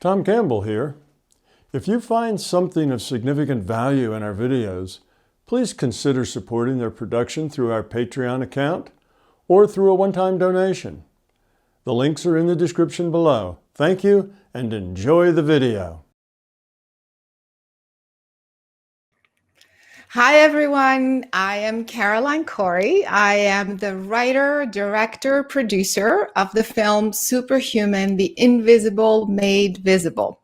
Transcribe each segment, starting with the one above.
Tom Campbell here. If you find something of significant value in our videos, please consider supporting their production through our Patreon account or through a one-time donation. The links are in the description below. Thank you and enjoy the video. Hi everyone, I am Cory. I am the writer, director, producer of the film Superhuman, The Invisible Made Visible.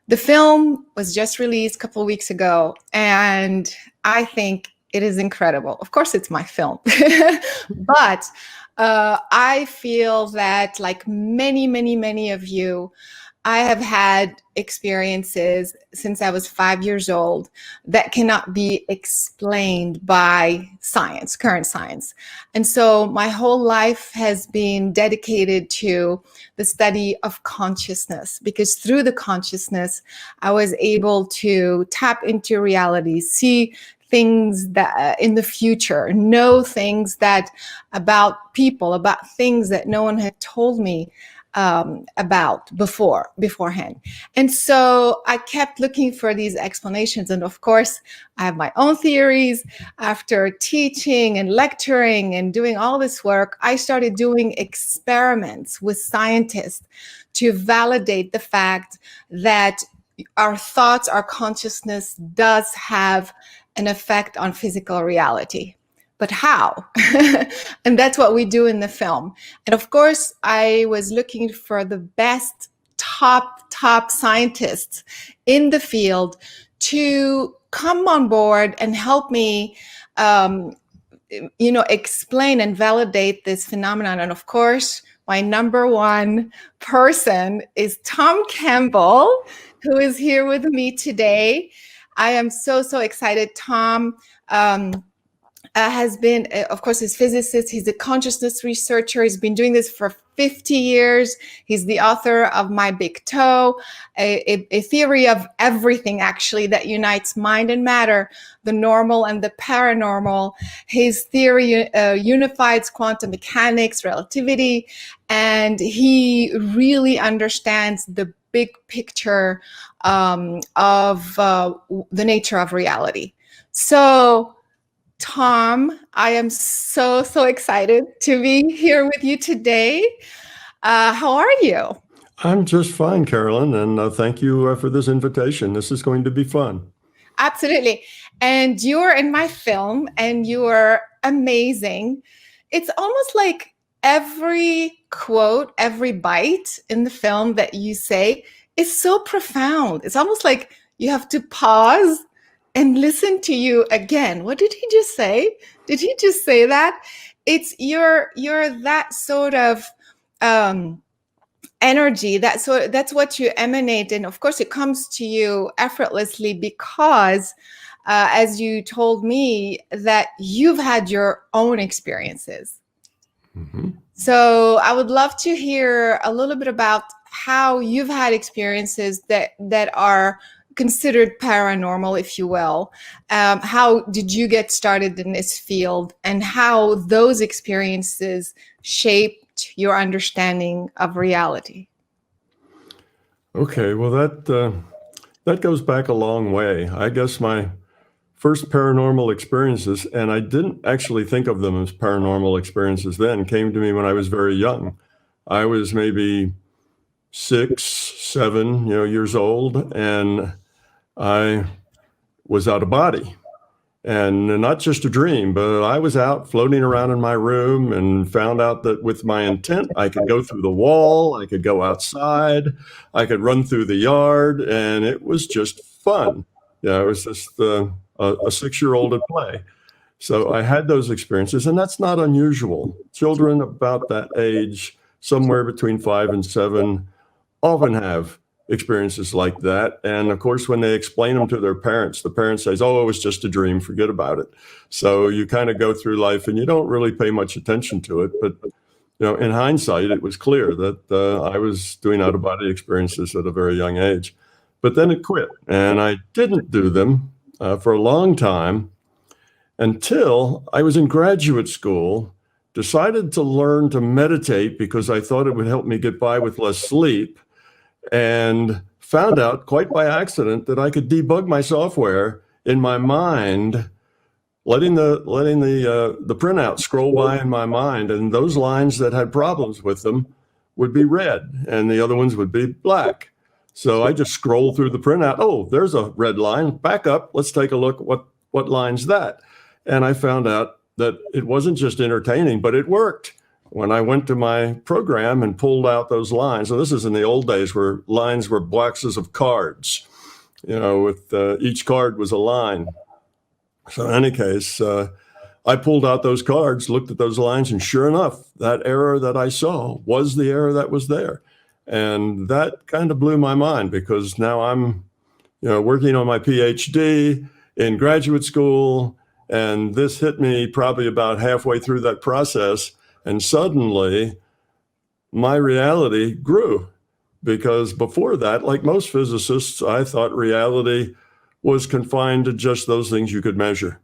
The film was just released a couple of weeks ago and I think it is incredible. Of course it's my film, but I feel that like many of you, I have had experiences since I was 5 years old that cannot be explained by science, current science. And so my whole life has been dedicated to the study of consciousness, because through the consciousness, I was able to tap into reality, see things that in the future, know things that about people, about things that no one had told me about beforehand. And so I kept looking for these explanations. And of course, I have my own theories. After teaching and lecturing and doing all this work, I started doing experiments with scientists to validate the fact that our thoughts, our consciousness does have an effect on physical reality. But how? And that's what we do in the film. And of course, I was looking for the best top scientists in the field to come on board and help me explain and validate this phenomenon. And of course, my number one person is Tom Campbell, who is here with me today. I am so excited. Tom has been, of course, he's a physicist. He's a consciousness researcher. He's been doing this for 50 years. He's the author of My Big Toe, a theory of everything, actually, that unites mind and matter, the normal and the paranormal. His theory unifies quantum mechanics, relativity, and he really understands the big picture of the nature of reality. So, Tom, I am so excited to be here with you today. How are you? I'm just fine, Carolyn, and thank you for this invitation. This is going to be fun. Absolutely. And you're in my film and you're amazing. It's almost like every quote, every bite in the film that you say is so profound. It's almost like you have to pause and listen to you again. What did he just say? Did he just say that? It's you're that sort of energy. That's what you emanate, and of course, it comes to you effortlessly because, as you told me, that you've had your own experiences. Mm-hmm. So I would love to hear a little bit about how you've had experiences that are considered paranormal, if you will. How did you get started in this field, and how those experiences shaped your understanding of reality? Okay, well, that goes back a long way. I guess my first paranormal experiences, and I didn't actually think of them as paranormal experiences then, came to me when I was very young. I was maybe 6, 7, years old, and I was out of body, and not just a dream, but I was out floating around in my room and found out that with my intent, I could go through the wall, I could go outside, I could run through the yard, and it was just fun. It was just a 6-year-old at play. So I had those experiences, and that's not unusual. Children about that age, somewhere between 5 and 7, often have experiences like that. And of course, when they explain them to their parents, the parents says, oh, it was just a dream, forget about it. So you kind of go through life and you don't really pay much attention to it. But in hindsight, it was clear that I was doing out-of-body experiences at a very young age. But then it quit, and I didn't do them for a long time until I was in graduate school, decided to learn to meditate because I thought it would help me get by with less sleep. and found out quite by accident that I could debug my software in my mind, letting the printout scroll by in my mind, and those lines that had problems with them would be red and the other ones would be black. So I just scroll through the printout. Oh, there's a red line. Back up. Let's take a look. What line's that? And I found out that it wasn't just entertaining, but it worked. When I went to my program and pulled out those lines, so this is in the old days where lines were boxes of cards, with each card was a line. So in any case, I pulled out those cards, looked at those lines, and sure enough, that error that I saw was the error that was there. And that kind of blew my mind, because now I'm, working on my PhD in graduate school, and this hit me probably about halfway through that process. And suddenly my reality grew, because before that, like most physicists, I thought reality was confined to just those things you could measure.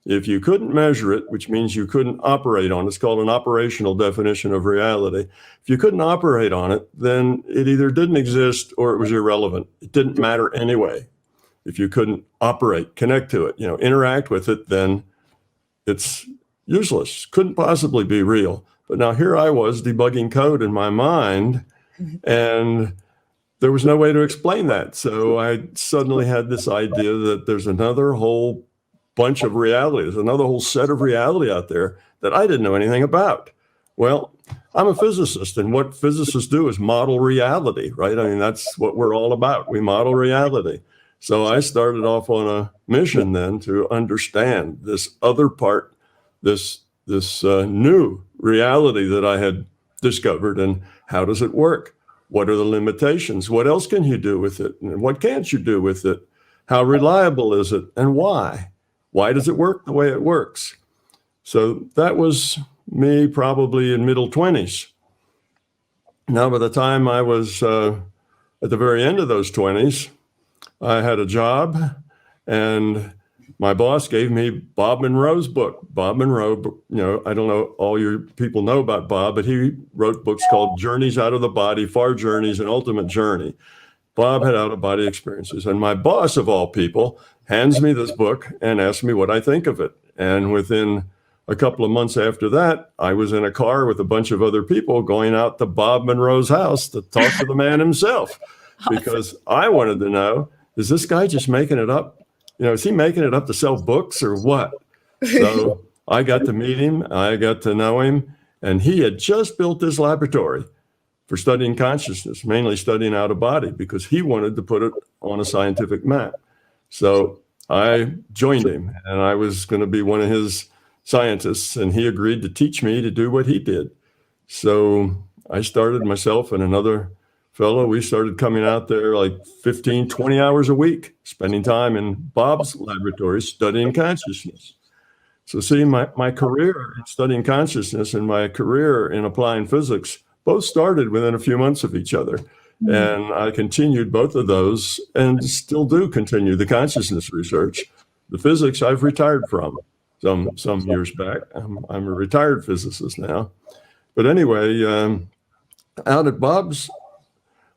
If you couldn't measure it, which means you couldn't operate on it, it's called an operational definition of reality. If you couldn't operate on it, then it either didn't exist or it was irrelevant. It didn't matter anyway. If you couldn't operate, connect to it, interact with it, then it's useless, couldn't possibly be real. But now here I was debugging code in my mind, and there was no way to explain that. So I suddenly had this idea that there's another whole bunch of reality, there's another whole set of reality out there that I didn't know anything about. Well, I'm a physicist, and what physicists do is model reality, right? I mean, that's what we're all about. We model reality. So I started off on a mission then to understand this other part, this new reality that I had discovered, and how does it work? What are the limitations? What else can you do with it? And what can't you do with it? How reliable is it? And why? Why does it work the way it works? So that was me probably in middle 20s. Now, by the time I was at the very end of those 20s, I had a job, and my boss gave me Bob Monroe's book. Bob Monroe, I don't know all your people know about Bob, but he wrote books called Journeys Out of the Body, Far Journeys, and Ultimate Journey. Bob had out-of-body experiences. And my boss, of all people, hands me this book and asks me what I think of it. And within a couple of months after that, I was in a car with a bunch of other people going out to Bob Monroe's house to talk to the man himself, because I wanted to know, is this guy just making it up? Is he making it up to sell books or what? So I got to meet him, I got to know him, and he had just built this laboratory for studying consciousness, mainly studying out of body, because he wanted to put it on a scientific map. So I joined him, and I was going to be one of his scientists, and he agreed to teach me to do what he did. So I started, myself and another fellow, we started coming out there like 15, 20 hours a week, spending time in Bob's laboratory studying consciousness. So see, my career in studying consciousness and my career in applying physics both started within a few months of each other. Mm-hmm. And I continued both of those, and still do continue the consciousness research. The physics I've retired from some years back. I'm a retired physicist now. But anyway, out at Bob's,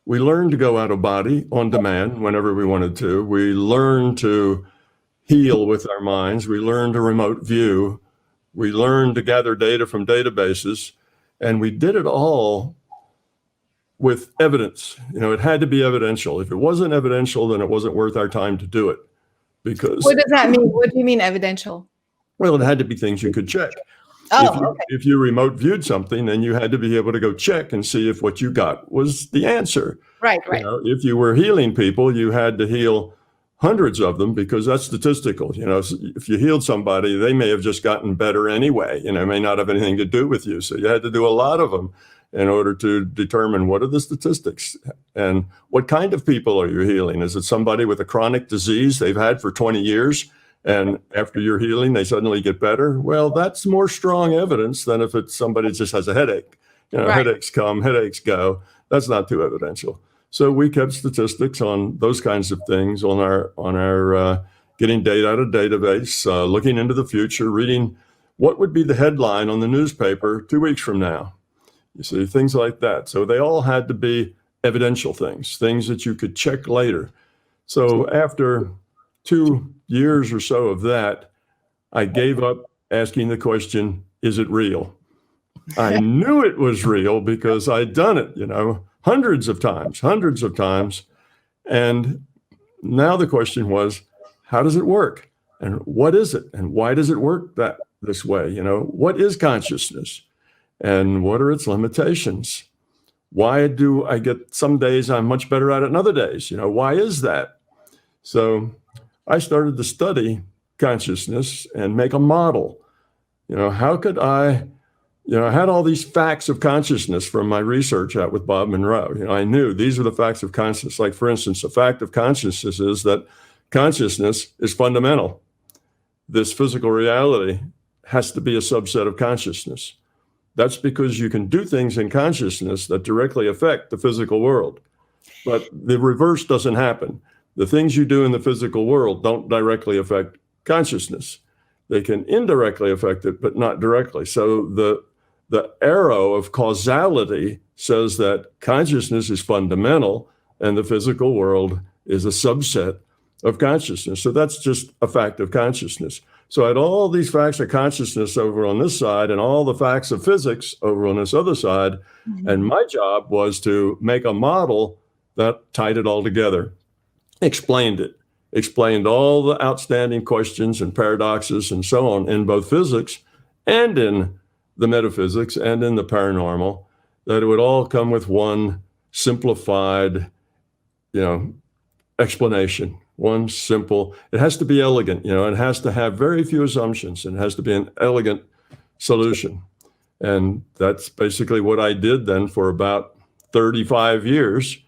we learned to go out of body on demand whenever we wanted to. We learned to heal with our minds. We learned to remote view. We learned to gather data from databases. And we did it all with evidence. It had to be evidential. If it wasn't evidential, then it wasn't worth our time to do it. Because what does that mean? What do you mean evidential? Well, it had to be things you could check. If you remote viewed something, then you had to be able to go check and see if what you got was the answer. Right. If you were healing people, you had to heal hundreds of them, because that's statistical. If you healed somebody, they may have just gotten better anyway. It may not have anything to do with you. So you had to do a lot of them in order to determine what are the statistics and what kind of people are you healing. Is it somebody with a chronic disease they've had for 20 years? And after you're healing, they suddenly get better? Well, that's more strong evidence than if it's somebody that just has a headache. Right. Headaches come, headaches go. That's not too evidential. So we kept statistics on those kinds of things, on our getting data out of database, looking into the future, reading what would be the headline on the newspaper 2 weeks from now. You see, things like that. So they all had to be evidential things, things that you could check later. So after 2 years or so of that, I gave up asking the question, is it real? I knew it was real because I'd done it, hundreds of times. And now the question was, how does it work? And what is it? And why does it work this way? What is consciousness? And what are its limitations? Why do I get some days I'm much better at it than other days? Why is that? So I started to study consciousness and make a model. How could I had all these facts of consciousness from my research out with Bob Monroe. I knew these are the facts of consciousness. Like, for instance, a fact of consciousness is that consciousness is fundamental. This physical reality has to be a subset of consciousness. That's because you can do things in consciousness that directly affect the physical world. But the reverse doesn't happen. The things you do in the physical world don't directly affect consciousness. They can indirectly affect it, but not directly. So the arrow of causality says that consciousness is fundamental and the physical world is a subset of consciousness. So that's just a fact of consciousness. So I had all these facts of consciousness over on this side and all the facts of physics over on this other side. Mm-hmm. And my job was to make a model that tied it all together, explained all the outstanding questions and paradoxes and so on in both physics and in the metaphysics and in the paranormal, that it would all come with one simplified, explanation. One simple, it has to be elegant, it has to have very few assumptions, and it has to be an elegant solution. And that's basically what I did then for about 35 years.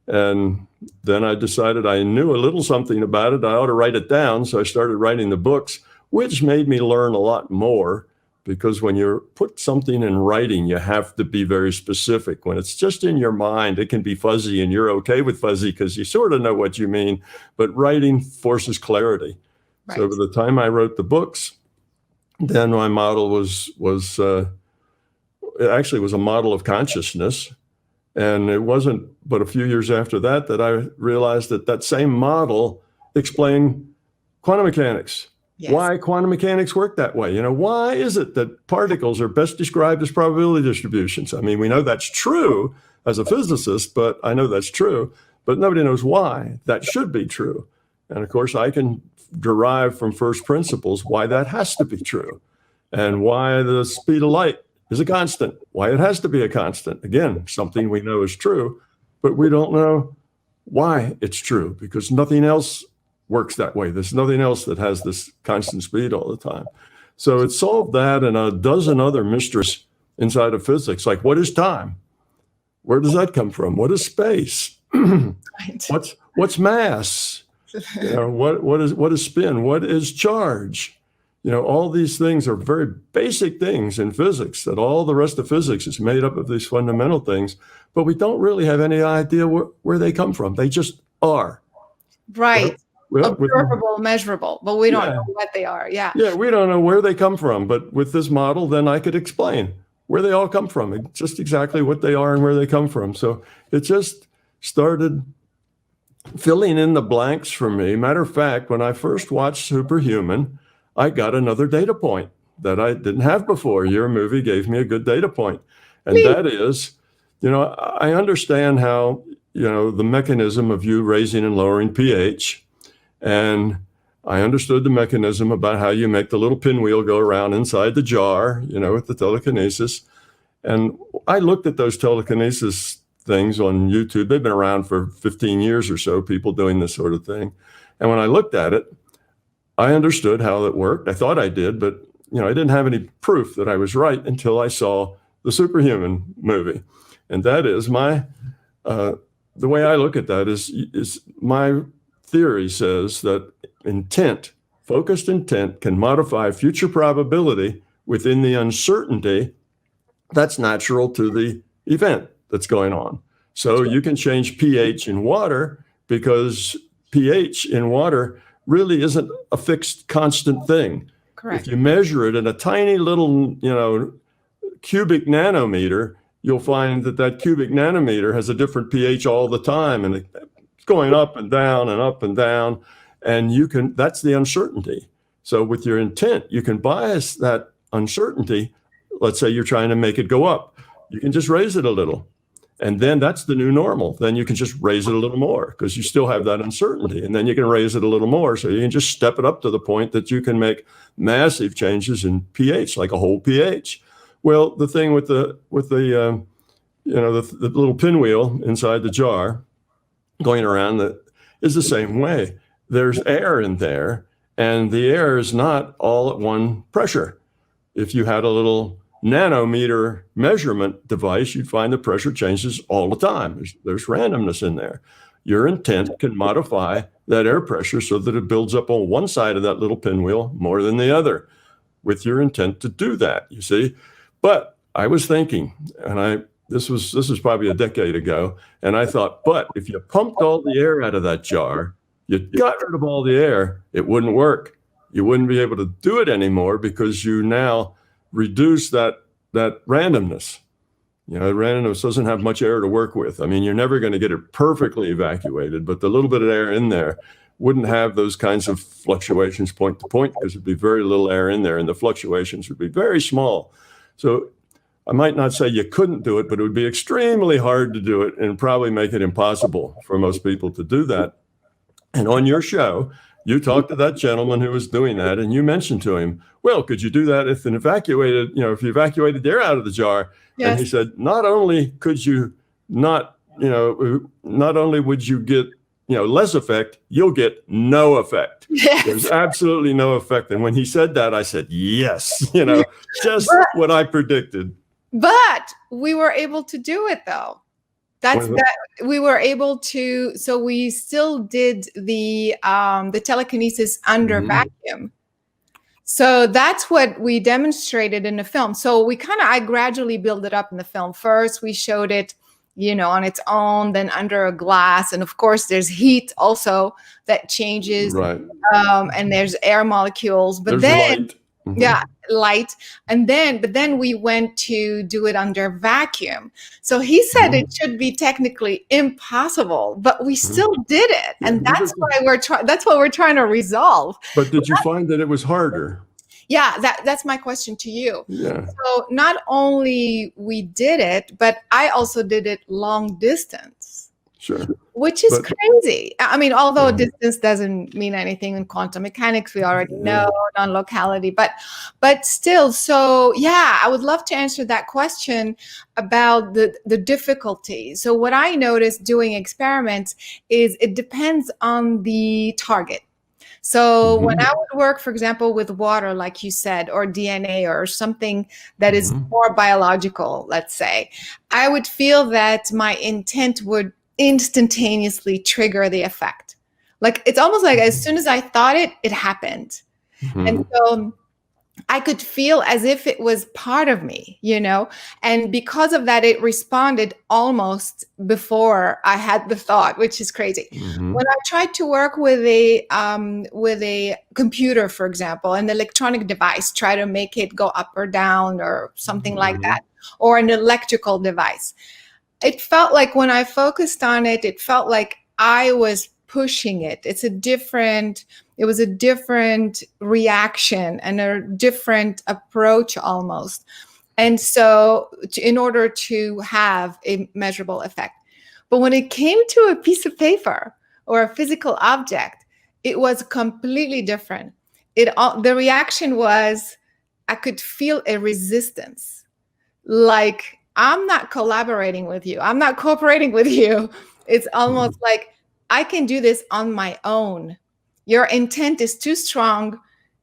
And then I decided I knew a little something about it. I ought to write it down. So I started writing the books, which made me learn a lot more, because when you put something in writing, you have to be very specific. When it's just in your mind, it can be fuzzy, and you're okay with fuzzy because you sort of know what you mean. But writing forces clarity. Right. So by the time I wrote the books, then my model was it actually was a model of consciousness. And it wasn't but a few years after that I realized that same model explained quantum mechanics. Yes. Why quantum mechanics work that way. Why is it that particles are best described as probability distributions? I mean, we know that's true as a physicist, but I know that's true, but nobody knows why that should be true. And of course, I can derive from first principles why that has to be true, and why the speed of light is a constant, why it has to be a constant. Again, something we know is true, but we don't know why it's true, because nothing else works that way. There's nothing else that has this constant speed all the time. So it solved that and a dozen other mysteries inside of physics, like what is time? Where does that come from? What is space? Right. What's mass? What is spin? What is charge? All these things are very basic things in physics, that all the rest of physics is made up of these fundamental things, but we don't really have any idea where they come from. They just are. Right. Observable, measurable, but we don't know what they are. Yeah. Yeah, we don't know where they come from, but with this model, then I could explain where they all come from, and just exactly what they are and where they come from. So it just started filling in the blanks for me. Matter of fact, when I first watched Superhuman, I got another data point that I didn't have before. Your movie gave me a good data point. And that is, I understand how, the mechanism of you raising and lowering pH. And I understood the mechanism about how you make the little pinwheel go around inside the jar, with the telekinesis. And I looked at those telekinesis things on YouTube. They've been around for 15 years or so, people doing this sort of thing. And when I looked at it, I understood how it worked. I thought I did, but I didn't have any proof that I was right until I saw the Superhuman movie. And that is the way I look at that is my theory says that focused intent can modify future probability within the uncertainty that's natural to the event that's going on. So you can change pH in water, because pH in water really isn't a fixed constant thing. Correct. If you measure it in a tiny little, cubic nanometer, you'll find that that cubic nanometer has a different pH all the time, and it's going up and down and up and down. And that's the uncertainty. So with your intent, you can bias that uncertainty. Let's say you're trying to make it go up. You can just raise it a little. And then that's the new normal. Then you can just raise it a little more because you still have that uncertainty. And then you can raise it a little more. So you can just step it up to the point that you can make massive changes in pH, like a whole pH. Well, the thing with the little pinwheel inside the jar going around that is the same way. There's air in there, and the air is not all at one pressure. If you had a little nanometer measurement device, you'd find the pressure changes all the time. There's randomness in there. Your intent can modify that air pressure so that it builds up on one side of that little pinwheel more than the other with your intent to do that, you see. But I was thinking, and this was probably a decade ago, and I thought, but if you pumped all the air out of that jar, you got rid of all the air, it wouldn't work. You wouldn't be able to do it anymore because you now reduce that randomness. Randomness doesn't have much air to work with. I mean, you're never going to get it perfectly evacuated, but the little bit of air in there wouldn't have those kinds of fluctuations point to point because there'd be very little air in there and the fluctuations would be very small. So I might not say you couldn't do it, but it would be extremely hard to do it and probably make it impossible for most people to do that. And on your show, you talked to that gentleman who was doing that, and you mentioned to him, well, could you do that if you evacuated the air out of the jar? Yes. And he said, not only would you get, less effect, you'll get no effect. Yes. There's absolutely no effect. And when he said that, I said, yes, just what I predicted. But we were able to do it though. We were able to, so we still did the telekinesis under vacuum. So that's what we demonstrated in the film. So I gradually built it up in the film. First, we showed it, on its own, then under a glass. And of course, there's heat also that changes. Right. And there's air molecules. But then, light. But then we went to do it under vacuum. So he said it should be technically impossible, but we still did it. And that's what we're trying to resolve. But did you find that it was harder? Yeah, that's my question to you. Yeah. So not only we did it, but I also did it long distance. Sure. Which is crazy. I mean, although distance doesn't mean anything in quantum mechanics, we already know non-locality, but still. So yeah, I would love to answer that question about the difficulty. So what I noticed doing experiments is it depends on the target. So when I would work, for example, with water, like you said, or DNA or something that is more biological, let's say, I would feel that my intent would instantaneously trigger the effect. Like it's almost like as soon as I thought it, it happened. And so I could feel as if it was part of me, and because of that, it responded almost before I had the thought, which is crazy. When I tried to work with a computer, for example, an electronic device, try to make it go up or down or something like that, or an electrical device, it felt like when I focused on it, it felt like I was pushing it. It was a different reaction and a different approach almost. And so in order to have a measurable effect. But when it came to a piece of paper or a physical object, it was completely different. The reaction was, I could feel a resistance. Like, I'm not collaborating with you. I'm not cooperating with you. It's almost like, I can do this on my own. Your intent is too strong.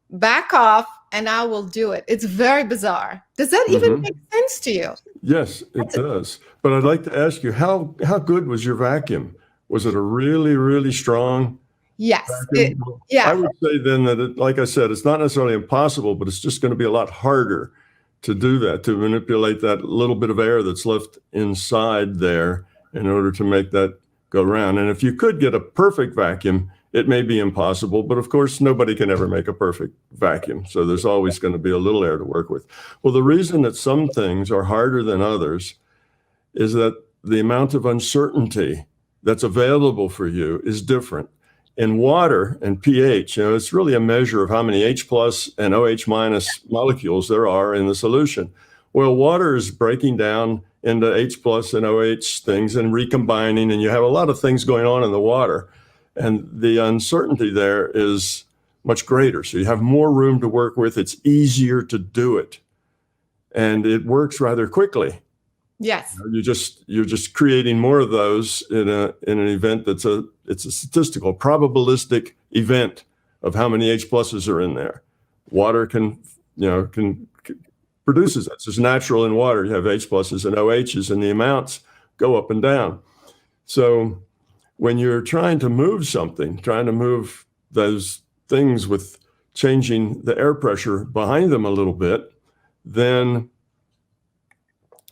Back off and I will do it. It's very bizarre. Does that even make sense to you? Yes, it does. But I'd like to ask you, how good was your vacuum? Was it a really, really strong Yes. I would say then that, like I said, it's not necessarily impossible, but it's just going to be a lot harder to do that, to manipulate that little bit of air that's left inside there in order to make that go around. And if you could get a perfect vacuum, it may be impossible, but of course, nobody can ever make a perfect vacuum. So there's always going to be a little air to work with. Well, the reason that some things are harder than others is that the amount of uncertainty that's available for you is different. In water and pH, it's really a measure of how many H plus and OH minus molecules there are in the solution. Well, water is breaking down into H plus and OH things and recombining, and you have a lot of things going on in the water. And the uncertainty there is much greater. So you have more room to work with. It's easier to do it. And it works rather quickly. Yes. You're just creating more of those in an event it's a statistical, probabilistic event of how many H pluses are in there. Water can produces that. So it's natural in water. You have H pluses and OHs, and the amounts go up and down. So when you're trying to move something, trying to move those things with changing the air pressure behind them a little bit, then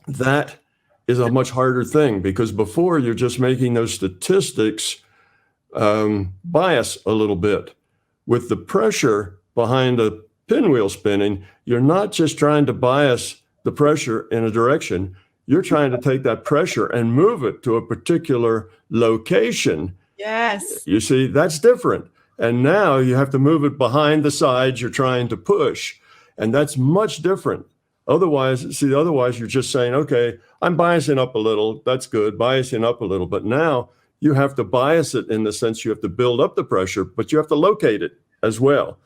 that is a much harder thing, because before you're just making those statistics bias a little bit. With the pressure behind a pinwheel spinning, you're not just trying to bias the pressure in a direction, you're trying to take that pressure and move it to a particular location. Yes. You see, that's different. And now you have to move it behind the sides you're trying to push. And that's much different. Otherwise you're just saying, okay, I'm biasing up a little. That's good, biasing up a little. But now you have to bias it in the sense you have to build up the pressure, but you have to locate it as well.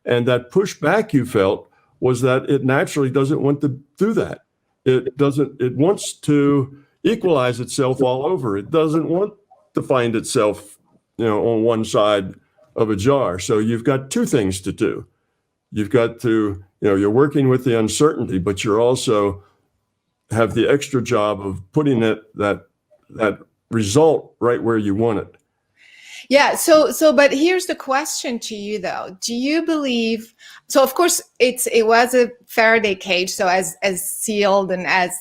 And that pushback you felt was that it naturally doesn't want to do that. It wants to equalize itself all over. It doesn't want to find itself, on one side of a jar. So you've got two things to do. You've got to, you're working with the uncertainty, but you're also have the extra job of putting that result right where you want it. Yeah. But here's the question to you, though. Do you believe? So, of course, it was a Faraday cage, so as sealed and as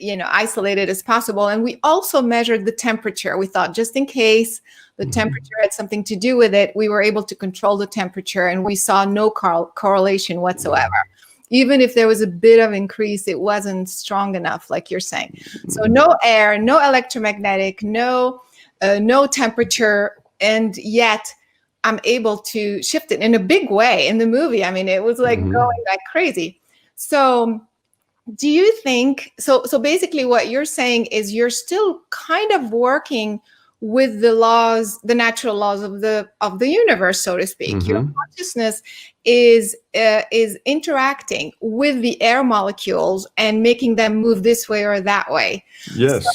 isolated as possible. And we also measured the temperature. We thought, just in case the temperature had something to do with it, we were able to control the temperature, and we saw no correlation whatsoever. Even if there was a bit of increase, it wasn't strong enough, like you're saying. So no air, no electromagnetic, no temperature, and yet I'm able to shift it in a big way in the movie. I mean, it was like going like crazy. So do you think, so basically what you're saying is you're still kind of working with the laws, the natural laws of the universe, so to speak. Your consciousness is interacting with the air molecules and making them move this way or that way. Yes.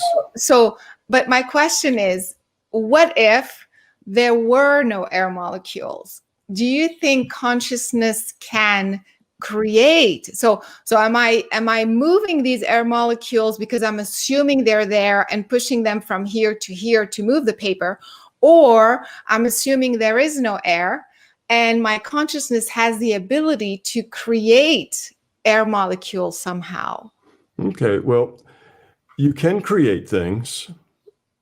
But my question is, what if there were no air molecules? Do you think consciousness can create? So am I moving these air molecules because I'm assuming they're there and pushing them from here to move the paper, or I'm assuming there is no air and my consciousness has the ability to create air molecules somehow? Okay, well, you can create things,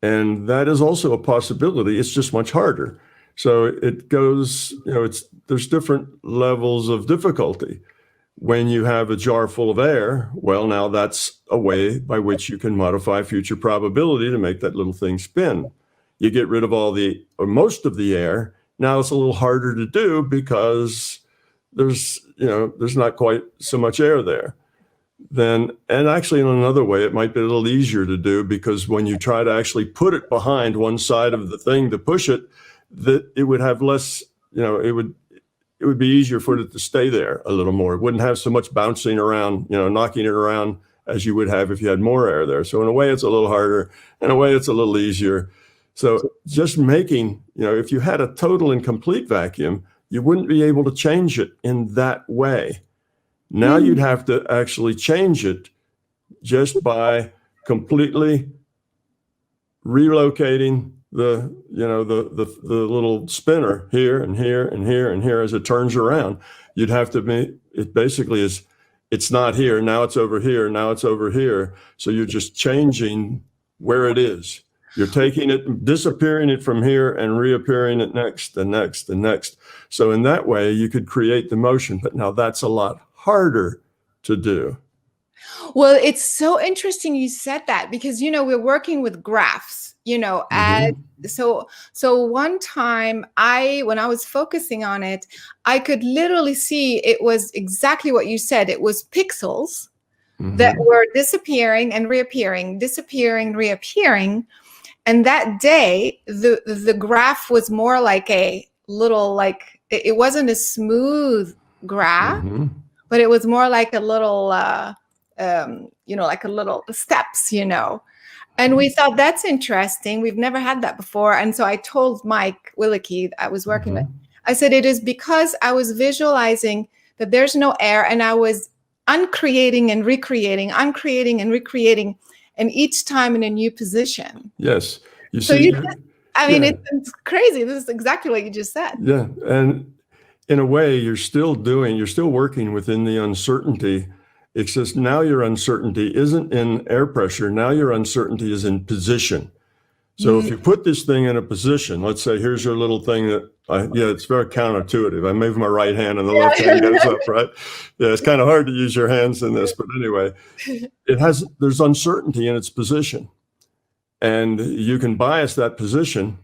and that is also a possibility. It's just much harder. So it goes, there's different levels of difficulty. When you have a jar full of air, well, now that's a way by which you can modify future probability to make that little thing spin. You get rid of most of the air. Now it's a little harder to do because there's not quite so much air there. And actually in another way, it might be a little easier to do, because when you try to actually put it behind one side of the thing to push it, that it would have less, it would be easier for it to stay there a little more. It wouldn't have so much bouncing around, knocking it around as you would have if you had more air there. So in a way, it's a little harder. In a way, it's a little easier. So just making, if you had a total and complete vacuum, you wouldn't be able to change it in that way. Now you'd have to actually change it just by completely relocating the little spinner here and here and here and here as it turns around. You'd have to it basically is, it's not here, now it's over here, now it's over here. So you're just changing where it is. You're taking it, disappearing it from here and reappearing it next and next and next. So in that way, you could create the motion, but now that's a lot harder to do. Well, it's so interesting you said that because we're working with graphs, and Hmm. so one time when I was focusing on it, I could literally see it was exactly what you said. It was pixels that Hmm. were disappearing and reappearing, disappearing, reappearing. And that day, the graph was more like a little like it wasn't a smooth graph, Hmm. but it was more like a little like a little steps. And we thought that's interesting. We've never had that before. And so I told Mike Willicke I was working with, Hmm. I said, it is because I was visualizing that there's no air and I was uncreating and recreating, uncreating and recreating, and each time in a new position. Yes. You So see, I mean, yeah, it's crazy. This is exactly what you just said. yeah. And in a way, you're still working within the uncertainty. It's just now your uncertainty isn't in air pressure. Now your uncertainty is in position. So if Mm. you put this thing in a position, let's say here's your little thing yeah, it's very counterintuitive. I move my right hand and the left hand goes up, right? Yeah, it's kind of hard to use your hands in this, but anyway, there's uncertainty in its position. And you can bias that position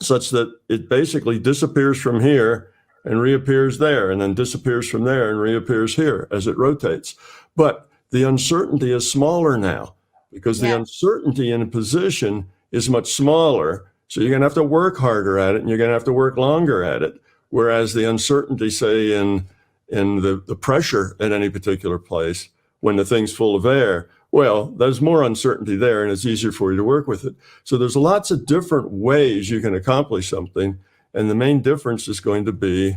such that it basically disappears from here and reappears there, and then disappears from there and reappears here as it rotates. But the uncertainty is smaller now because the Yeah. uncertainty in a position is much smaller. So you're going to have to work harder at it and you're going to have to work longer at it. Whereas the uncertainty, say, in the pressure at any particular place, when the thing's full of air, well, there's more uncertainty there and it's easier for you to work with it. So there's lots of different ways you can accomplish something. And the main difference is going to be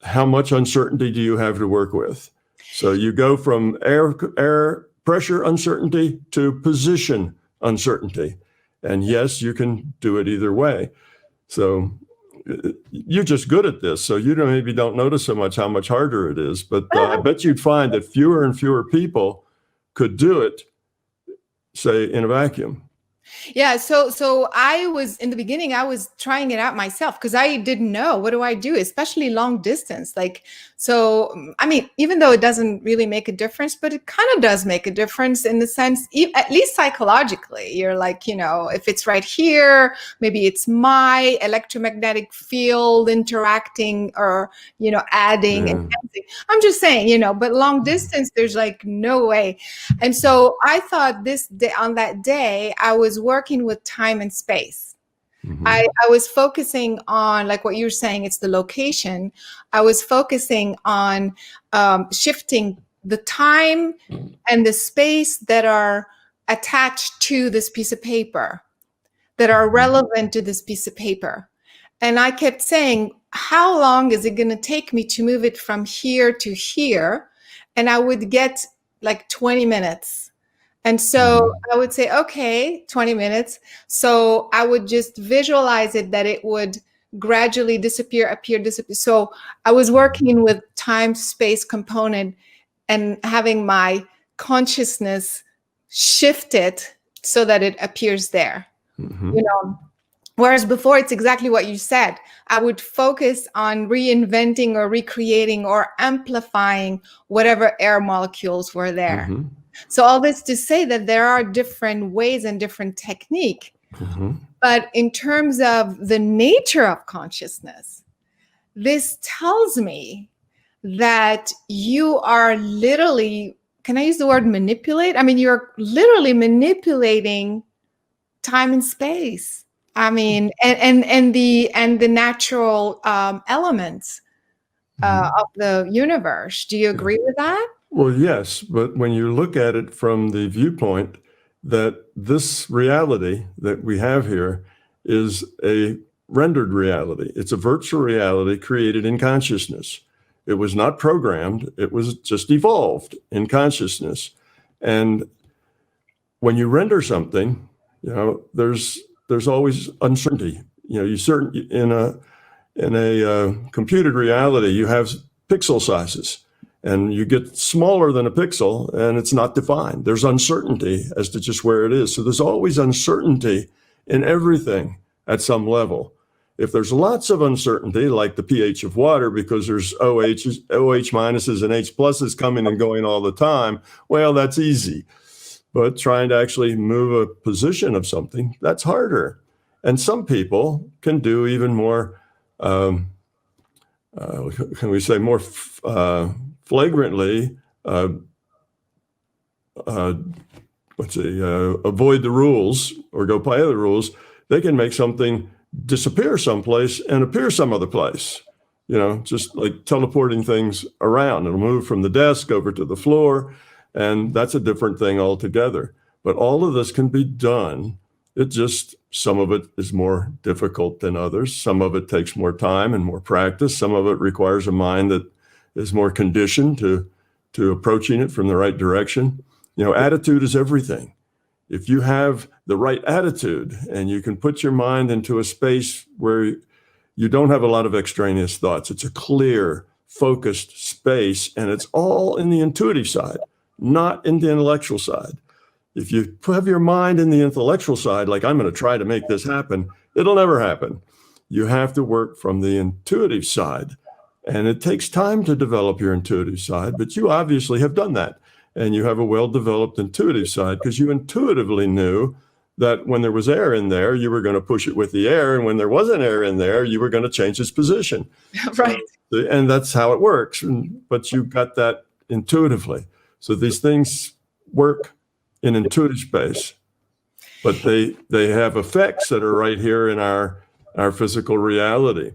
how much uncertainty do you have to work with? So you go from air pressure uncertainty to position uncertainty. And yes, you can do it either way. So you're just good at this. So you maybe don't notice so much how much harder it is. But I bet you'd find that fewer and fewer people could do it, say, in a vacuum. Yeah, so I was in the beginning, I was trying it out myself because I didn't know what do I do, especially long distance. I mean, even though it doesn't really make a difference, but it kind of does make a difference in the sense, at least psychologically, you're like, if it's right here, maybe it's my electromagnetic field interacting or, adding and Yeah. enhancing. I'm just saying, but long distance, there's like no way. And so I thought this day, on that day, I was working with time and space. Mm-hmm. I was focusing on, like what you're saying, it's the location. I was focusing on shifting the time and the space that are attached to this piece of paper, that are relevant to this piece of paper. And I kept saying, how long is it going to take me to move it from here to here? And I would get like 20 minutes. And so I would say, okay, 20 minutes. So I would just visualize it that it would gradually disappear, appear, disappear. So I was working with time, space component and having my consciousness shift it so that it appears there. Mm-hmm. Whereas before, it's exactly what you said. I would focus on reinventing or recreating or amplifying whatever air molecules were there. Mm-hmm. So all this to say that there are different ways and different technique. Mm-hmm. But in terms of the nature of consciousness, this tells me that you are literally, can I use the word manipulate? I mean, you're literally manipulating time and space. I mean, and the natural elements of the universe. Do you agree with that? Well, yes, but when you look at it from the viewpoint that this reality that we have here is a rendered reality, it's a virtual reality created in consciousness. It was not programmed, it was just evolved in consciousness. And when you render something, there's always uncertainty. In a computed reality, you have pixel sizes. And you get smaller than a pixel and it's not defined. There's uncertainty as to just where it is. So there's always uncertainty in everything at some level. If there's lots of uncertainty, like the pH of water, because there's OH minuses and H pluses coming and going all the time, well, that's easy. But trying to actually move a position of something, that's harder. And some people can do even more, can we say more flagrantly, avoid the rules or go by the rules. They can make something disappear someplace and appear some other place, just like teleporting things around. It'll move from the desk over to the floor, and that's a different thing altogether. But all of this can be done. Some of it is more difficult than others. Some of it takes more time and more practice. Some of it requires a mind that is more conditioned to approaching it from the right direction. Attitude is everything. If you have the right attitude and you can put your mind into a space where you don't have a lot of extraneous thoughts, it's a clear, focused space, and it's all in the intuitive side, not in the intellectual side. If you have your mind in the intellectual side, like I'm going to try to make this happen, it'll never happen. You have to work from the intuitive side. And it takes time to develop your intuitive side, but you obviously have done that. And you have a well-developed intuitive side because you intuitively knew that when there was air in there, you were going to push it with the air. And when there wasn't air in there, you were going to change its position. Right. And that's how it works. But you got that intuitively. So these things work in intuitive space, but they have effects that are right here in our physical reality.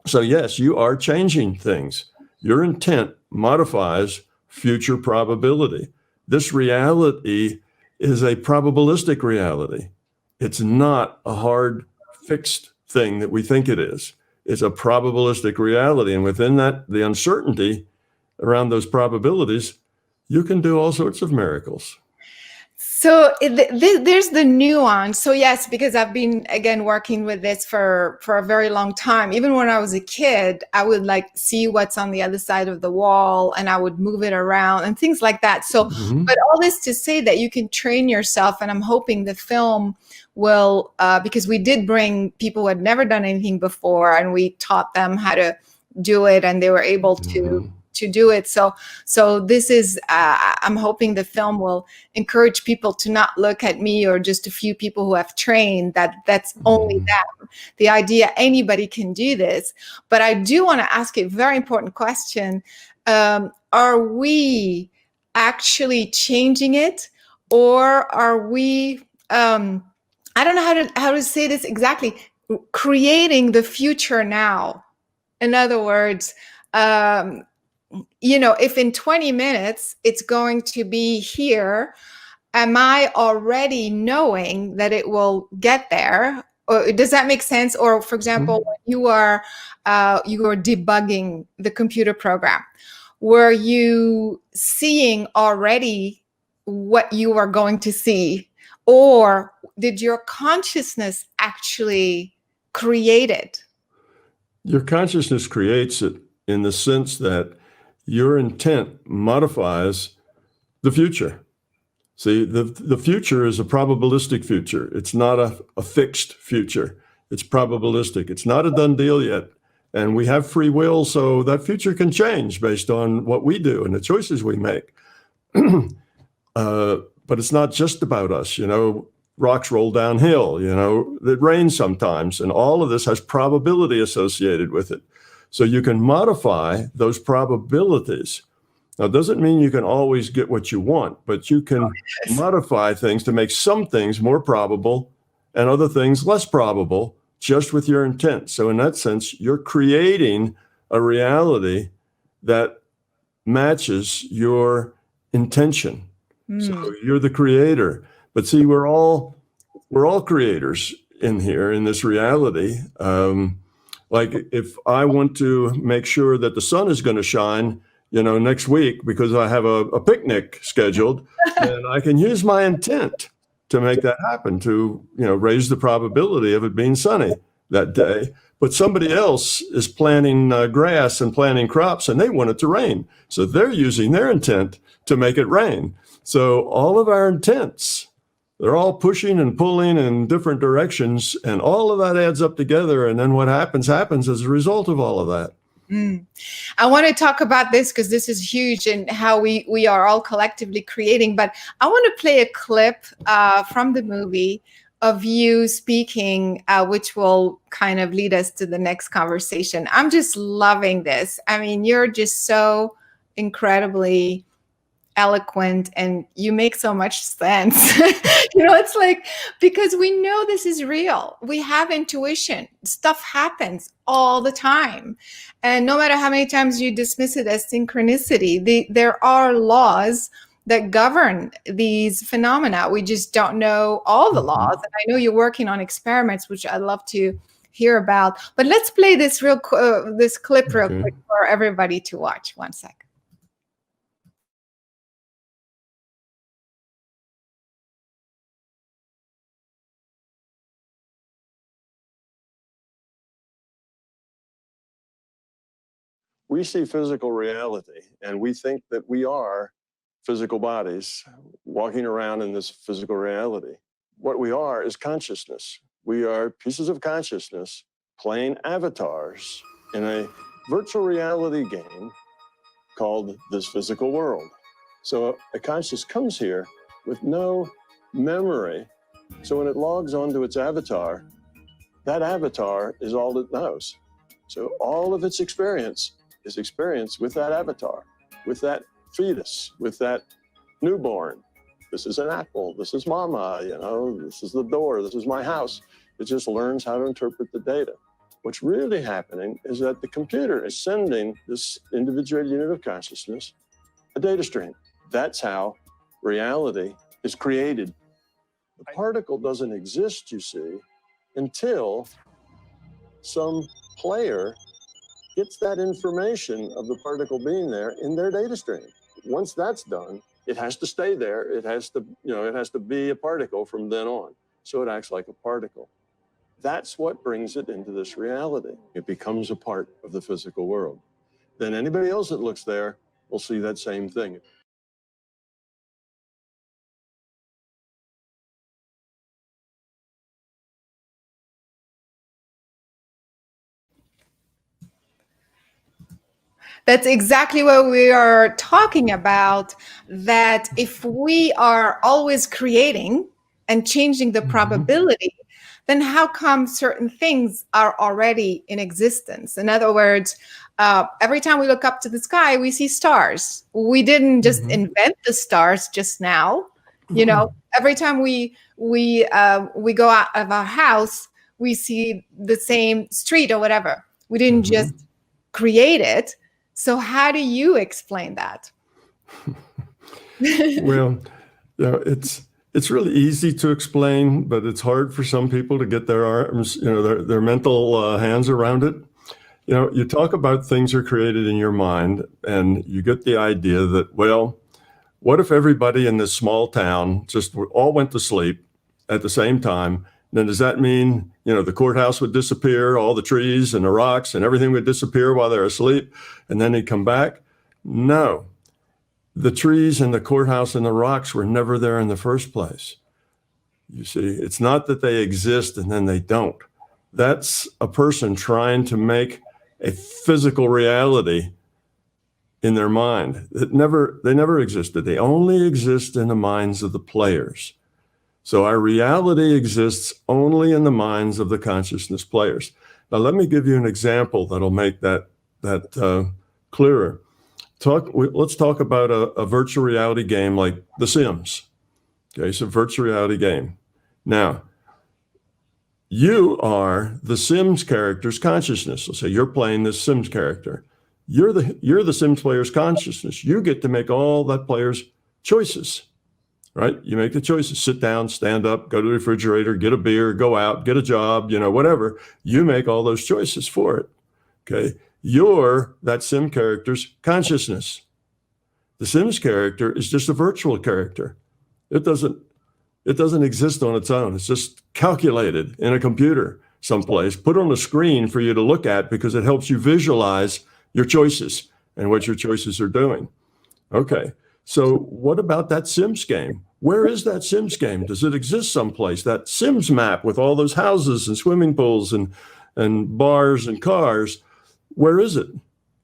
So yes, you are changing things. Your intent modifies future probability. This reality is a probabilistic reality. It's not a hard, fixed thing that we think it is. It's a probabilistic reality. And within that, the uncertainty around those probabilities, you can do all sorts of miracles. So there's the nuance. So yes, because I've been, again, working with this for a very long time. Even when I was a kid, I would see what's on the other side of the wall and I would move it around and things like that. So, but all this to say that you can train yourself, and I'm hoping the film will, because we did bring people who had never done anything before and we taught them how to do it and they were able to do it. So this is, I'm hoping the film will encourage people to not look at me or just a few people who have trained, that's only them. The idea anybody can do this. But I do want to ask you a very important question. Are we actually changing it, or are we, I don't know how to say this exactly, creating the future now? In other words, if in 20 minutes it's going to be here, am I already knowing that it will get there? Or does that make sense? Or for example, when you are debugging the computer program, were you seeing already what you are going to see? Or did your consciousness actually create it? Your consciousness creates it in the sense that your intent modifies the future. See, the future is a probabilistic future. It's not a fixed future. It's probabilistic. It's not a done deal yet. And we have free will, so that future can change based on what we do and the choices we make. But it's not just about us. Rocks roll downhill, it rains sometimes, and all of this has probability associated with it. So you can modify those probabilities. Now, it doesn't mean you can always get what you want, but you can modify things to make some things more probable and other things less probable just with your intent. So in that sense, you're creating a reality that matches your intention. So you're the creator. But see, we're all creators in here in this reality. Like if I want to make sure that the sun is going to shine, next week because I have a picnic scheduled, then I can use my intent to make that happen, to raise the probability of it being sunny that day. But somebody else is planting grass and planting crops, and they want it to rain, so they're using their intent to make it rain. So all of our intents they're all pushing and pulling in different directions, and all of that adds up together. And then what happens as a result of all of that. I want to talk about this because this is huge and how we are all collectively creating. But I want to play a clip from the movie of you speaking, which will kind of lead us to the next conversation. I'm just loving this. I mean, you're just so incredibly eloquent and you make so much sense. It's like, because we know this is real. We have intuition. Stuff happens all the time. And no matter how many times you dismiss it as synchronicity, there are laws that govern these phenomena. We just don't know all the laws. And I know you're working on experiments, which I'd love to hear about. But let's play this this clip real quick for everybody to watch. 1 second. We see physical reality, and we think that we are physical bodies walking around in this physical reality. What we are is consciousness. We are pieces of consciousness playing avatars in a virtual reality game called this physical world. So a conscious comes here with no memory. So when it logs onto its avatar, that avatar is all it knows. So all of its experience is experience with that avatar, with that fetus, with that newborn. This is an apple, this is mama, this is the door, this is my house. It just learns how to interpret the data. What's really happening is that the computer is sending this individuated unit of consciousness a data stream. That's how reality is created. The particle doesn't exist, you see, until some player gets that information of the particle being there in their data stream. Once that's done, it has to stay there. It has to be a particle from then on. So it acts like a particle. That's what brings it into this reality. It becomes a part of the physical world. Then anybody else that looks there will see that same thing. That's exactly what we are talking about, that if we are always creating and changing the probability, then how come certain things are already in existence? In other words, every time we look up to the sky, we see stars. We didn't just invent the stars just now. Every time we go out of our house, we see the same street or whatever. We didn't just create it. So how do you explain that? Well, it's really easy to explain, but it's hard for some people to get their arms, their mental hands around it. You talk about things are created in your mind, and you get the idea that, well, what if everybody in this small town just all went to sleep at the same time? Then does that mean, the courthouse would disappear, all the trees and the rocks and everything would disappear while they're asleep, and then they'd come back? No. The trees and the courthouse and the rocks were never there in the first place. You see, it's not that they exist and then they don't. That's a person trying to make a physical reality in their mind. They never existed. They only exist in the minds of the players. So our reality exists only in the minds of the consciousness players. Now, let me give you an example that'll make that clearer. Let's talk about a virtual reality game like The Sims. Okay, it's a virtual reality game. Now, you are the Sims character's consciousness. Let's say you're playing this Sims character. You're the Sims player's consciousness. You get to make all that player's choices. Right? You make the choices, sit down, stand up, go to the refrigerator, get a beer, go out, get a job, whatever. You make all those choices for it. Okay. You're that Sim character's consciousness. The Sims character is just a virtual character. It doesn't exist on its own. It's just calculated in a computer someplace, put on a screen for you to look at because it helps you visualize your choices and what your choices are doing. Okay. So what about that Sims game? Where is that Sims game? Does it exist someplace? That Sims map with all those houses and swimming pools and bars and cars, where is it?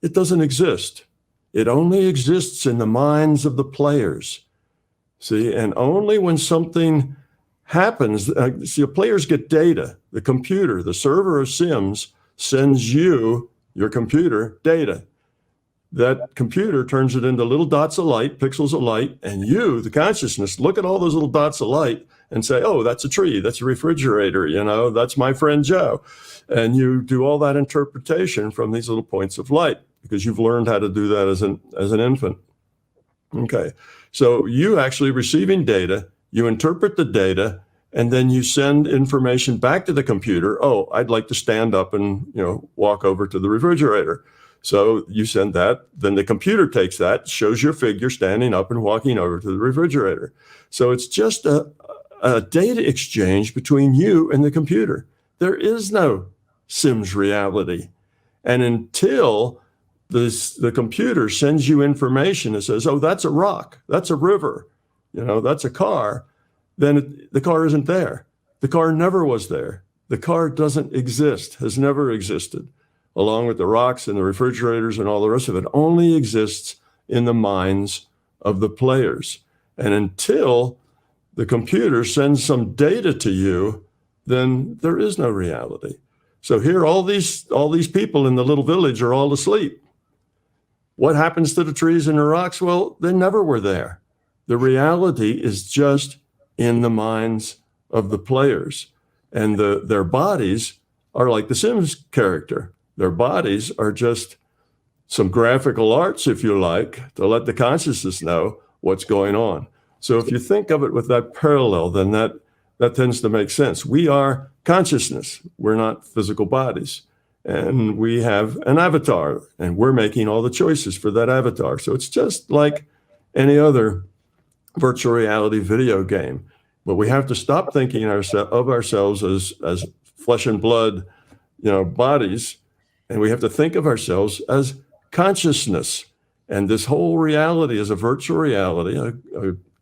It doesn't exist. It only exists in the minds of the players. See, and only when something happens, see, players get data. The computer, the server of Sims, sends you, your computer, data. That computer turns it into little dots of light, pixels of light, and you, the consciousness, look at all those little dots of light and say, oh, that's a tree, that's a refrigerator, you know, that's my friend Joe. And you do all that interpretation from these little points of light because you've learned how to do that as an infant. Okay, so you actually receiving data, you interpret the data, and then you send information back to the computer. Oh, I'd like to stand up and, you know, walk over to the refrigerator. So you send that, then the computer takes that, shows your figure standing up and walking over to the refrigerator. So it's just a data exchange between you and the computer. There is no Sims reality. And until the computer sends you information that says, oh, that's a rock, that's a river, you know, that's a car, then the car isn't there. The car never was there. The car doesn't exist, has never existed, along with the rocks and the refrigerators and all the rest of it, only exists in the minds of the players. And until the computer sends some data to you, then there is no reality. So here, all these people in the little village are all asleep. What happens to the trees and the rocks? Well, they never were there. The reality is just in the minds of the players. And their bodies are like the Sims character. Their bodies are just some graphical arts, if you like, to let the consciousness know what's going on. So if you think of it with that parallel, then that tends to make sense. We are consciousness. We're not physical bodies. And we have an avatar, and we're making all the choices for that avatar. So it's just like any other virtual reality video game. But we have to stop thinking of ourselves as flesh and blood, you know, bodies. And we have to think of ourselves as consciousness. And this whole reality is a virtual reality.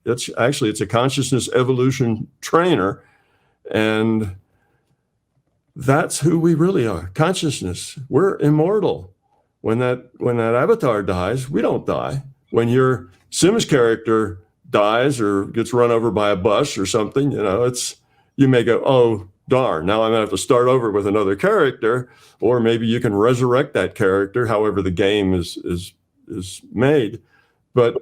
It's a consciousness evolution trainer. And that's who we really are, consciousness. We're immortal. When that avatar dies, we don't die. When your Sims character dies or gets run over by a bus or something, you know, you may go, oh, darn, now I'm gonna have to start over with another character, or maybe you can resurrect that character, however the game is made, but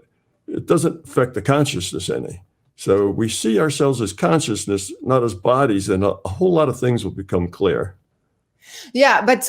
it doesn't affect the consciousness any. So we see ourselves as consciousness, not as bodies, and a whole lot of things will become clear. Yeah, but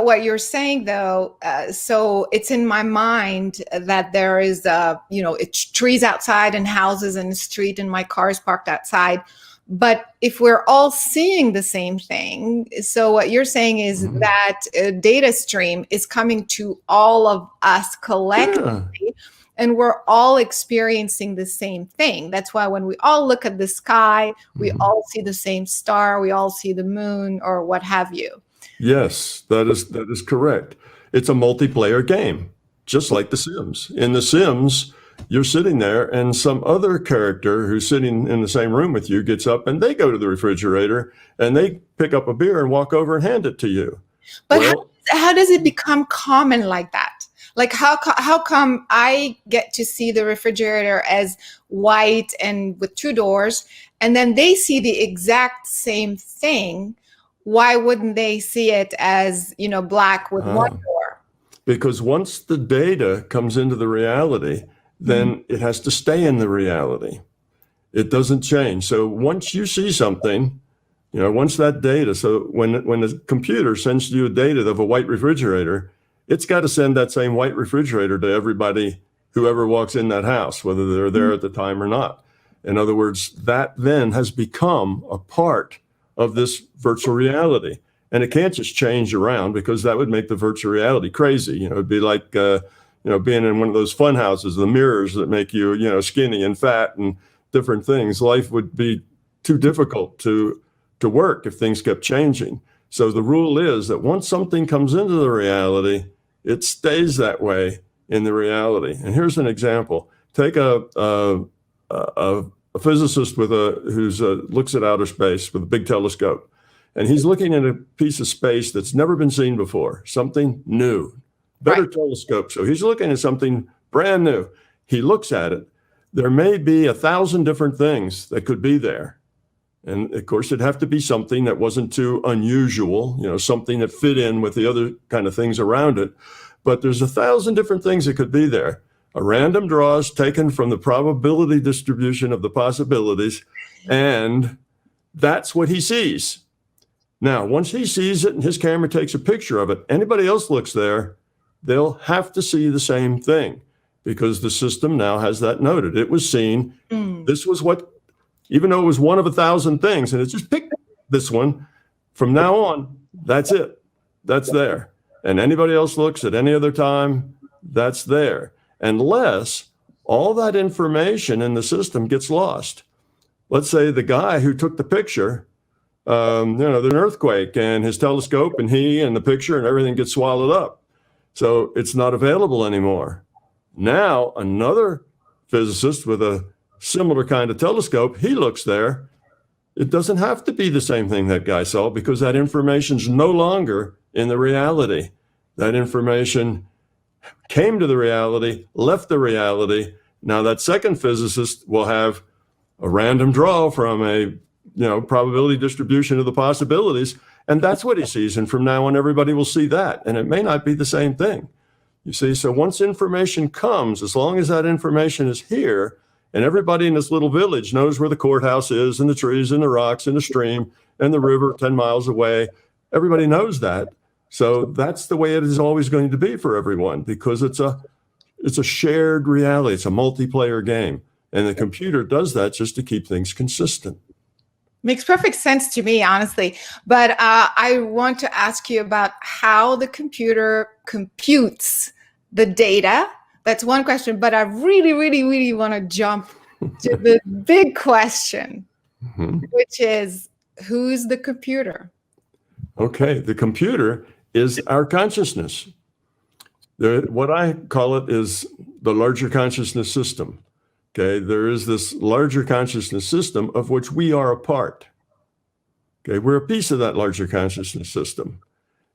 what you're saying though, so it's in my mind that there is, it's trees outside and houses and the street and my car is parked outside. But if we're all seeing the same thing, so what you're saying is that a data stream is coming to all of us collectively. Yeah. And we're all experiencing the same thing. That's why when we all look at the sky, we all see the same star, we all see the moon or what have you. Yes, that is correct. It's a multiplayer game, just like The Sims. In The Sims, you're sitting there and some other character who's sitting in the same room with you gets up and they go to the refrigerator and they pick up a beer and walk over and hand it to you. But how does it become common like that? Like how come I get to see the refrigerator as white and with two doors, and then they see the exact same thing? Why wouldn't they see it as, black with one door? Because once the data comes into the reality, then it has to stay in the reality. It doesn't change. So once you see something, once that data, so when the computer sends you a data of a white refrigerator, it's got to send that same white refrigerator to everybody, whoever walks in that house, whether they're there at the time or not. In other words, that then has become a part of this virtual reality. And it can't just change around because that would make the virtual reality crazy. It'd be like, being in one of those fun houses, the mirrors that make you, skinny and fat and different things. Life would be too difficult to work if things kept changing. So the rule is that once something comes into the reality, it stays that way in the reality. And here's an example. Take a a physicist who's looks at outer space with a big telescope, and he's looking at a piece of space that's never been seen before, something new, better Right. telescope. So he's looking at something brand new. He looks at it. There may be 1,000 different things that could be there. And of course, it'd have to be something that wasn't too unusual, something that fit in with the other kind of things around it. But there's 1,000 different things that could be there. A random draw is taken from the probability distribution of the possibilities, and that's what he sees. Now, once he sees it and his camera takes a picture of it, anybody else looks there, they'll have to see the same thing because the system now has that noted. It was seen. This was what, even though it was one of 1,000 things, and it just picked this one, from now on, that's it. That's there. And anybody else looks at any other time, that's there. Unless all that information in the system gets lost. Let's say the guy who took the picture, there's an earthquake and his telescope and he and the picture and everything gets swallowed up. So it's not available anymore. Now, another physicist with a similar kind of telescope, he looks there. It doesn't have to be the same thing that guy saw because that information's no longer in the reality. That information came to the reality, left the reality. Now that second physicist will have a random draw from a probability distribution of the possibilities, and that's what he sees. And from now on, everybody will see that, and it may not be the same thing. You see, so once information comes, as long as that information is here, and everybody in this little village knows where the courthouse is, and the trees, and the rocks, and the stream, and the river 10 miles away, everybody knows that. So that's the way it is always going to be for everyone because it's a shared reality. It's a multiplayer game. And the computer does that just to keep things consistent. Makes perfect sense to me, honestly. But I want to ask you about how the computer computes the data. That's one question. But I really, really, really want to jump to the big question, which is, who's the computer? Okay, the computer is our consciousness. What I call it is the larger consciousness system. Okay, there is this larger consciousness system of which we are a part. Okay, we're a piece of that larger consciousness system.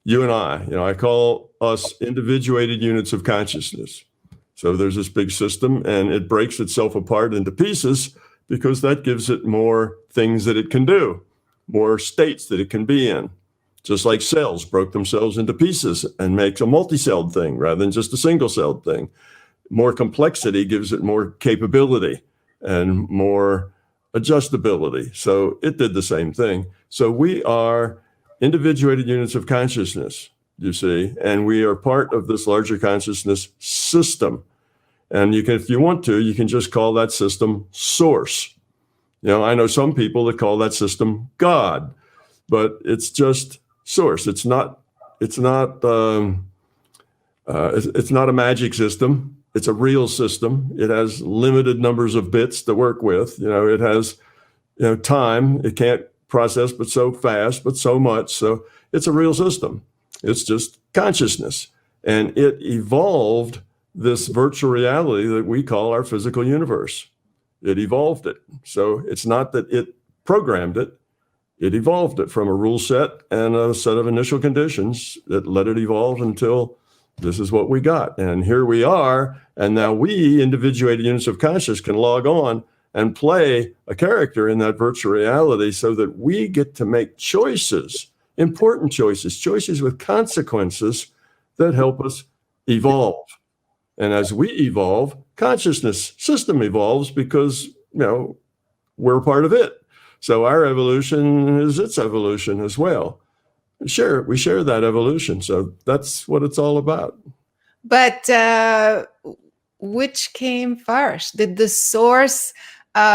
You and I call us individuated units of consciousness. So there's this big system and it breaks itself apart into pieces because that gives it more things that it can do, more states that it can be in. Just like cells broke themselves into pieces and makes a multi-celled thing rather than just a single-celled thing. More complexity gives it more capability and more adjustability. So it did the same thing. So we are individuated units of consciousness, you see, and we are part of this larger consciousness system. And you can, if you want to, you can just call that system source. I know some people that call that system God, but it's just source. It's not a magic system. It's a real system. It has limited numbers of bits to work with. It has, time. It can't process, but so fast, but so much. So it's a real system. It's just consciousness. And it evolved this virtual reality that we call our physical universe. It evolved it. So it's not that it programmed it. It evolved it from a rule set and a set of initial conditions that let it evolve until this is what we got. And here we are. And now we, individuated units of consciousness, can log on and play a character in that virtual reality so that we get to make choices, important choices with consequences that help us evolve. And as we evolve, consciousness system evolves because, we're a part of it. So our evolution is its evolution as well. We share that evolution. So that's what it's all about. But which came first? Did the source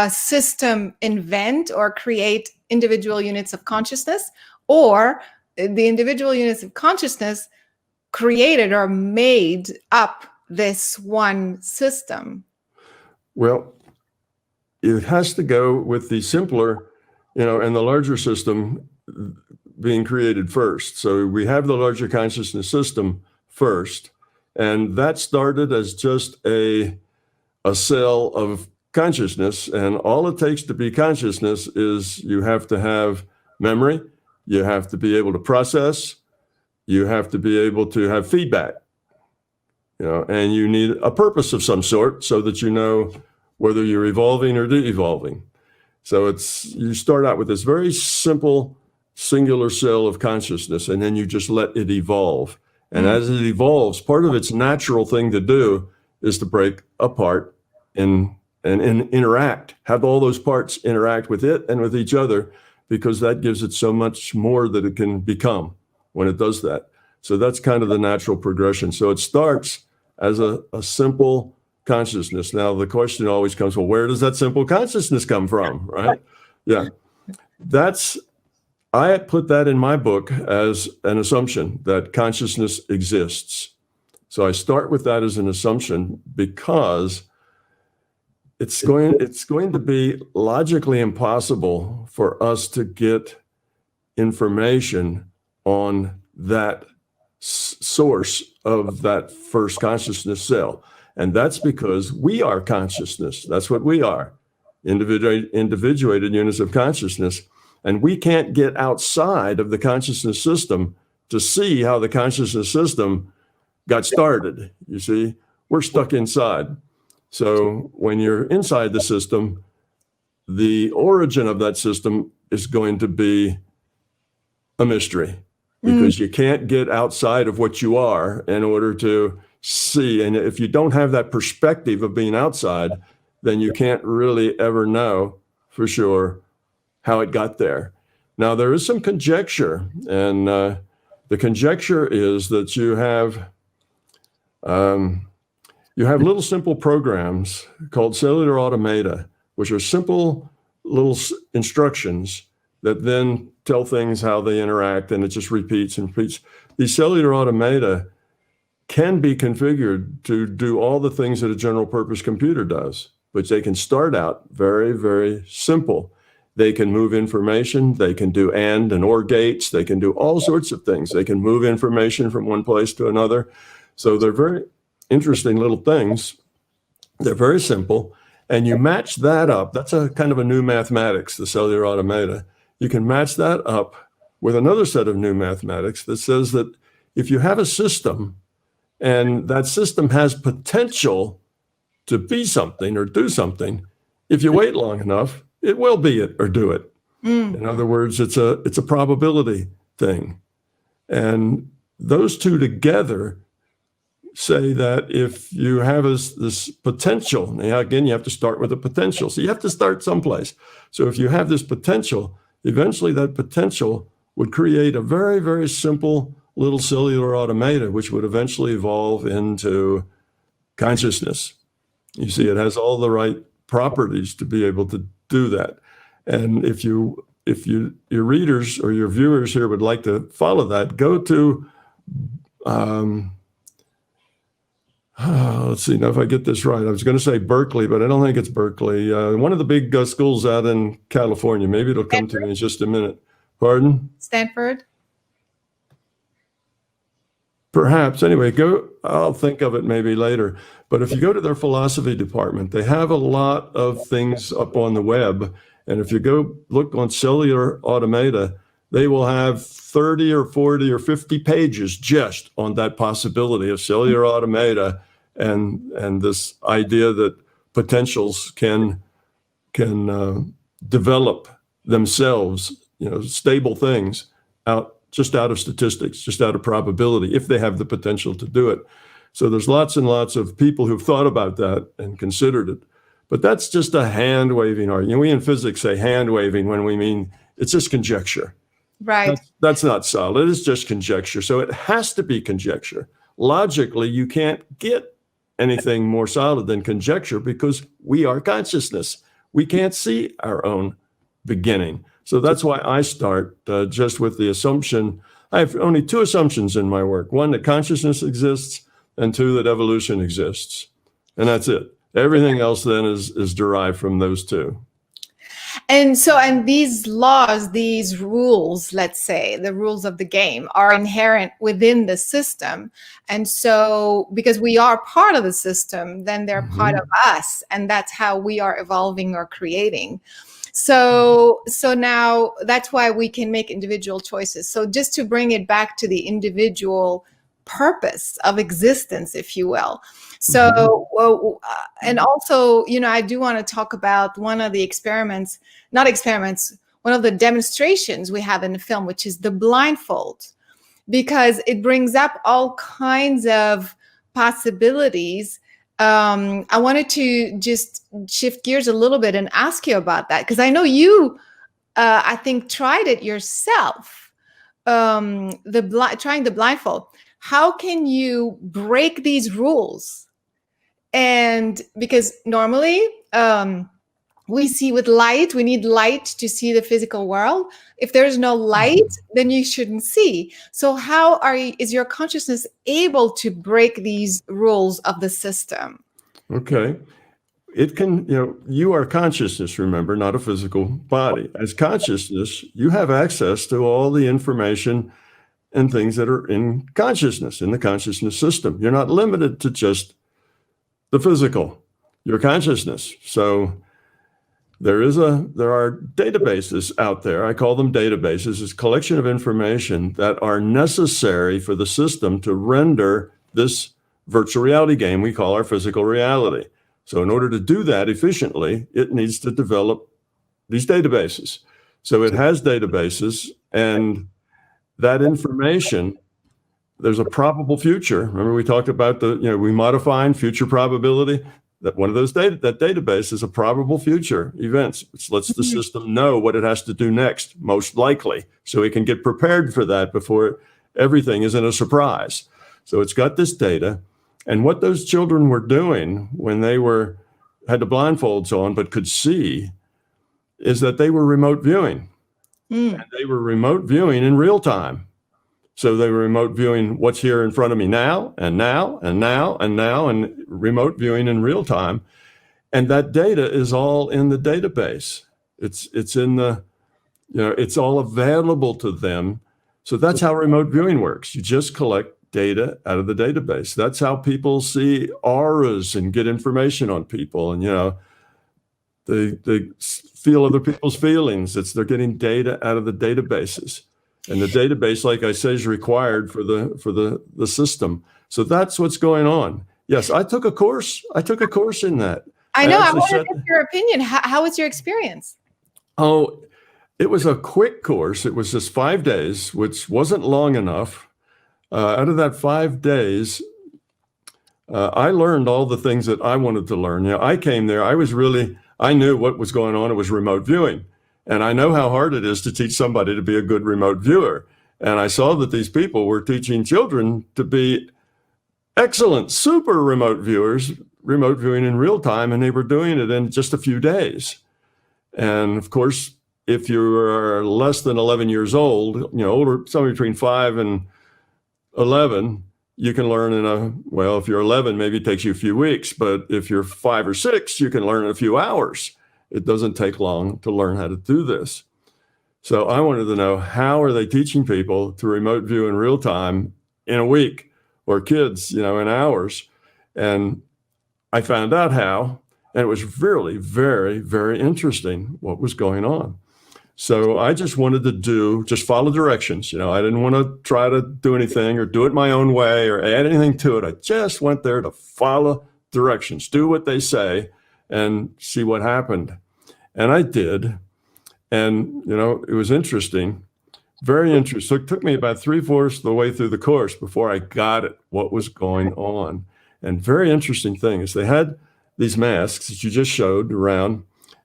system invent or create individual units of consciousness, or the individual units of consciousness created or made up this one system? Well, it has to go with the simpler, and the larger system being created first. So we have the larger consciousness system first, and that started as just a cell of consciousness, and all it takes to be consciousness is you have to have memory, you have to be able to process, you have to be able to have feedback, and you need a purpose of some sort so that you know whether you're evolving or de-evolving. So you start out with this very simple singular cell of consciousness, and then you just let it evolve. And as it evolves, part of its natural thing to do is to break apart and interact, have all those parts interact with it and with each other, because that gives it so much more that it can become when it does that. So that's kind of the natural progression. So it starts as a simple consciousness. Now, the question always comes, well, where does that simple consciousness come from, right? Yeah. I put that in my book as an assumption that consciousness exists. So I start with that as an assumption because it's going to be logically impossible for us to get information on that source of that first consciousness cell. And that's because we are consciousness. That's what we are, individuated units of consciousness. And we can't get outside of the consciousness system to see how the consciousness system got started. You see, we're stuck inside. So when you're inside the system, the origin of that system is going to be a mystery, because you can't get outside of what you are in order to see. And if you don't have that perspective of being outside, then you can't really ever know for sure how it got there. Now, there is some conjecture, and the conjecture is that you have little simple programs called cellular automata, which are simple little instructions that then tell things how they interact, and it just repeats and repeats. These cellular automata can be configured to do all the things that a general purpose computer does, but they can start out very, very simple. They can move information, they can do and or gates, they can do all sorts of things. They can move information from one place to another. So they're very interesting little things. They're very simple. And you match that up. That's a kind of a new mathematics, the cellular automata. You can match that up with another set of new mathematics that says that if you have a system and that system has potential to be something or do something, if you wait long enough, it will be it or do it. In other words, it's a probability thing. And those two together say that if you have this potential, now again, you have to start with a potential. So you have to start someplace. So if you have this potential, eventually that potential would create a very, very simple little cellular automata, which would eventually evolve into consciousness. You see, it has all the right properties to be able to do that. And if your readers or your viewers here would like to follow that, go to, let's see now if I get this right. I was going to say Berkeley, but I don't think it's Berkeley. One of the big schools out in California. Maybe it'll come to me in just a minute. Pardon? Stanford? Perhaps. Anyway, I'll think of it maybe later. But if you go to their philosophy department, they have a lot of things up on the web. And if you go look on cellular automata, they will have 30 or 40 or 50 pages just on that possibility of cellular automata and this idea that potentials can develop themselves, stable things out of statistics, just out of probability, if they have the potential to do it. So there's lots and lots of people who've thought about that and considered it. But that's just a hand-waving argument. We in physics say hand-waving when we mean it's just conjecture. Right. That's not solid. It's just conjecture. So it has to be conjecture. Logically, you can't get anything more solid than conjecture because we are consciousness. We can't see our own beginning. So that's why I start just with the assumption. I have only two assumptions in my work. One, that consciousness exists, and two, that evolution exists. And that's it. Everything else then is derived from those two. And these laws, these rules, let's say the rules of the game, are inherent within the system. And so because we are part of the system, then they're part of us, and that's how we are evolving or creating. So now that's why we can make individual choices. So just to bring it back to the individual purpose of existence, if you will. So, and also, I do want to talk about one of the one of the demonstrations we have in the film, which is the blindfold, because it brings up all kinds of possibilities. I wanted to just shift gears a little bit and ask you about that, because I know you, I think, tried it yourself, trying the blindfold. How can you break these rules? And because normally we see with light, we need light to see the physical world. If there's no light, then you shouldn't see. So how is your consciousness able to break these rules of the system? Okay. It can, you are consciousness, remember, not a physical body. As consciousness, you have access to all the information and things that are in consciousness, in the consciousness system. You're not limited to just the physical, your consciousness. So there are databases out there. I call them databases. It's a collection of information that are necessary for the system to render this virtual reality game we call our physical reality. So in order to do that efficiently, it needs to develop these databases. So it has databases, and that information, there's a probable future. Remember we talked about we modifying future probability? That one of those that database is a probable future events, which lets the system know what it has to do next, most likely, so it can get prepared for that before everything isn't a surprise. So it's got this data. And what those children were doing when they had the blindfolds on but could see is that they were remote viewing. And they were remote viewing in real time. So they were remote viewing what's here in front of me now, and now, and now, and now, and remote viewing in real time. And that data is all in the database. It's in the, it's all available to them. So that's how remote viewing works. You just collect data out of the database. That's how people see auras and get information on people. And, they feel other people's feelings. They're getting data out of the databases. And the database, like I say, is required for the system. So that's what's going on. Yes, I took a course. In that. I know. I want to get your opinion. How was your experience? Oh, it was a quick course. It was just 5 days, which wasn't long enough. Out of that 5 days, I learned all the things that I wanted to learn. I came there. I knew what was going on. It was remote viewing. And I know how hard it is to teach somebody to be a good remote viewer. And I saw that these people were teaching children to be excellent, super remote viewers, remote viewing in real time, and they were doing it in just a few days. And of course, if you are less than 11 years old, older, somewhere between 5 and 11, you can learn if you're 11, maybe it takes you a few weeks, but if you're 5 or 6, you can learn in a few hours. It doesn't take long to learn how to do this. So I wanted to know, how are they teaching people to remote view in real time in a week, or kids, in hours? And I found out how, and it was really very, very interesting what was going on. So I just wanted to just follow directions. I didn't want to try to do anything or do it my own way or add anything to it. I just went there to follow directions, do what they say, and see what happened. And I did. And, it was interesting, very interesting. So it took me about 3/4 of the way through the course before I got it, what was going on. And very interesting thing is they had these masks that you just showed around,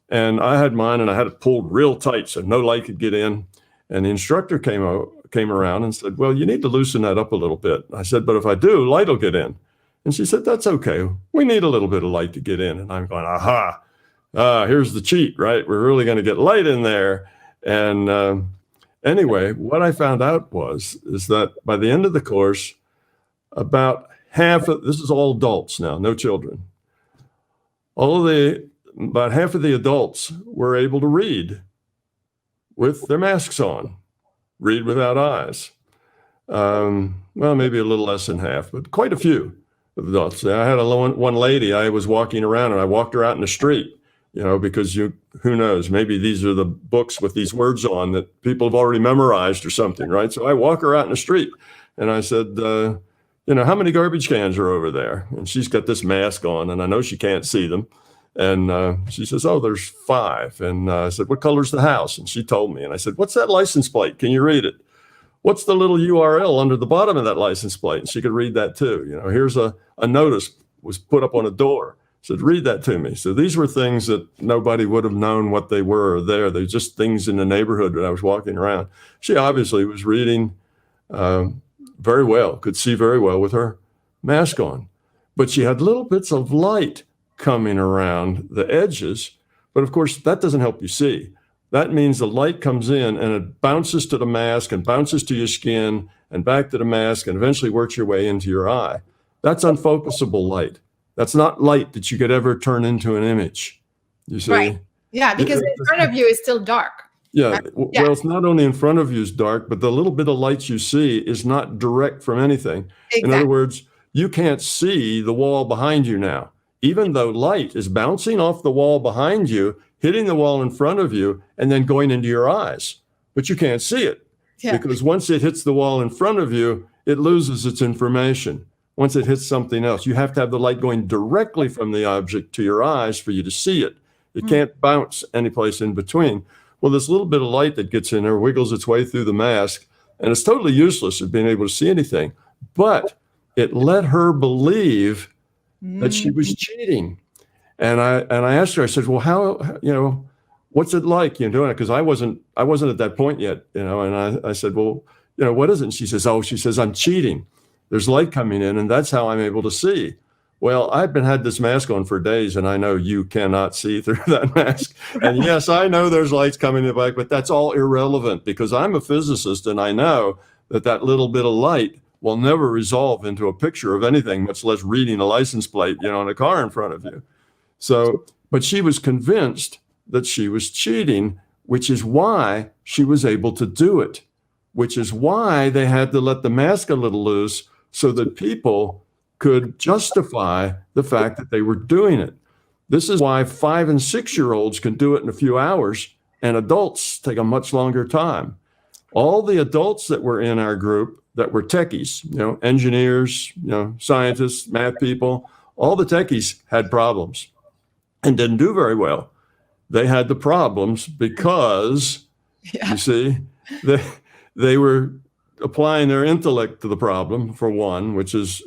and I had mine and I had it pulled real tight so no light could get in. And the instructor came around and said, well, you need to loosen that up a little bit. I said, but if I do, light will get in. And she said, that's okay. We need a little bit of light to get in. And I'm going, here's the cheat, right? We're really going to get light in there. And anyway, what I found out is that by the end of the course, about half of, this is all adults now, no children. All of the about half of the adults were able to read with their masks on, read without eyes. Well, maybe a little less than half, but quite a few adults. I had one lady, I was walking around and I walked her out in the street, because who knows, maybe these are the books with these words on that people have already memorized or something, right? So I walk her out in the street and I said, how many garbage cans are over there? And she's got this mask on and I know she can't see them. And she says, oh, there's 5. And I said, what color's the house? And she told me, and I said, what's that license plate? Can you read it? What's the little URL under the bottom of that license plate? And she could read that too. Here's a notice was put up on a door. Said, read that to me. So these were things that nobody would have known what they were there. They're just things in the neighborhood that I was walking around. She obviously was reading very well, could see very well with her mask on. But she had little bits of light coming around the edges. But of course, that doesn't help you see. That means the light comes in and it bounces to the mask and bounces to your skin and back to the mask and eventually works your way into your eye. That's unfocusable light. That's not light that you could ever turn into an image. You see? Right. Yeah, because in front of you is still dark. Yeah. Well, it's not only in front of you is dark, but the little bit of light you see is not direct from anything. Exactly. In other words, you can't see the wall behind you now. Even though light is bouncing off the wall behind you, hitting the wall in front of you, and then going into your eyes. But you can't see it because once it hits the wall in front of you, it loses its information. Once it hits something else, you have to have the light going directly from the object to your eyes for you to see it. It can't bounce anyplace in between. Well, this little bit of light that gets in there wiggles its way through the mask, and it's totally useless at being able to see anything. But it let her believe that she was cheating. And I asked her, I said, well, how, what's it like, doing it? Because I wasn't at that point yet, and I said, well, what is it? And she says, I'm cheating. There's light coming in, and that's how I'm able to see. Well, I've had this mask on for days, and I know you cannot see through that mask. And yes, I know there's lights coming in the back, but that's all irrelevant because I'm a physicist, and I know that little bit of light will never resolve into a picture of anything, much less reading a license plate, on a car in front of you. So, but she was convinced that she was cheating, which is why she was able to do it, which is why they had to let the mask a little loose so that people could justify the fact that they were doing it. This is why 5- and 6-year-olds can do it in a few hours, and adults take a much longer time. All the adults that were in our group that were techies, engineers, scientists, math people, all the techies had problems and didn't do very well. They had the problems because, you see, they were applying their intellect to the problem, for one, which is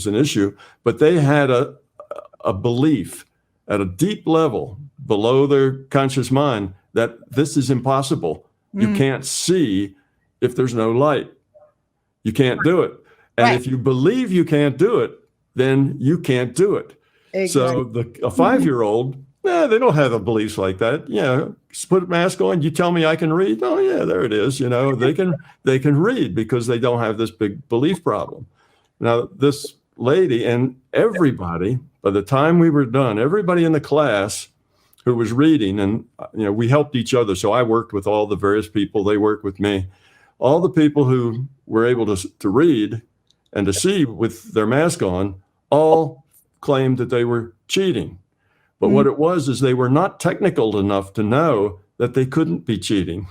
an issue, but they had a belief at a deep level below their conscious mind that this is impossible. You can't see if there's no light. You can't do it. And if you believe you can't do it, then you can't do it. Exactly. So a 5-year-old, they don't have a beliefs like that. Just put a mask on. You tell me I can read. Oh yeah, there it is. They can read because they don't have this big belief problem. Now this lady and everybody, by the time we were done, everybody in the class who was reading, and we helped each other. So I worked with all the various people. They worked with me. All the people who were able to read and to see with their mask on all claimed that they were cheating. But what it was is they were not technical enough to know that they couldn't be cheating.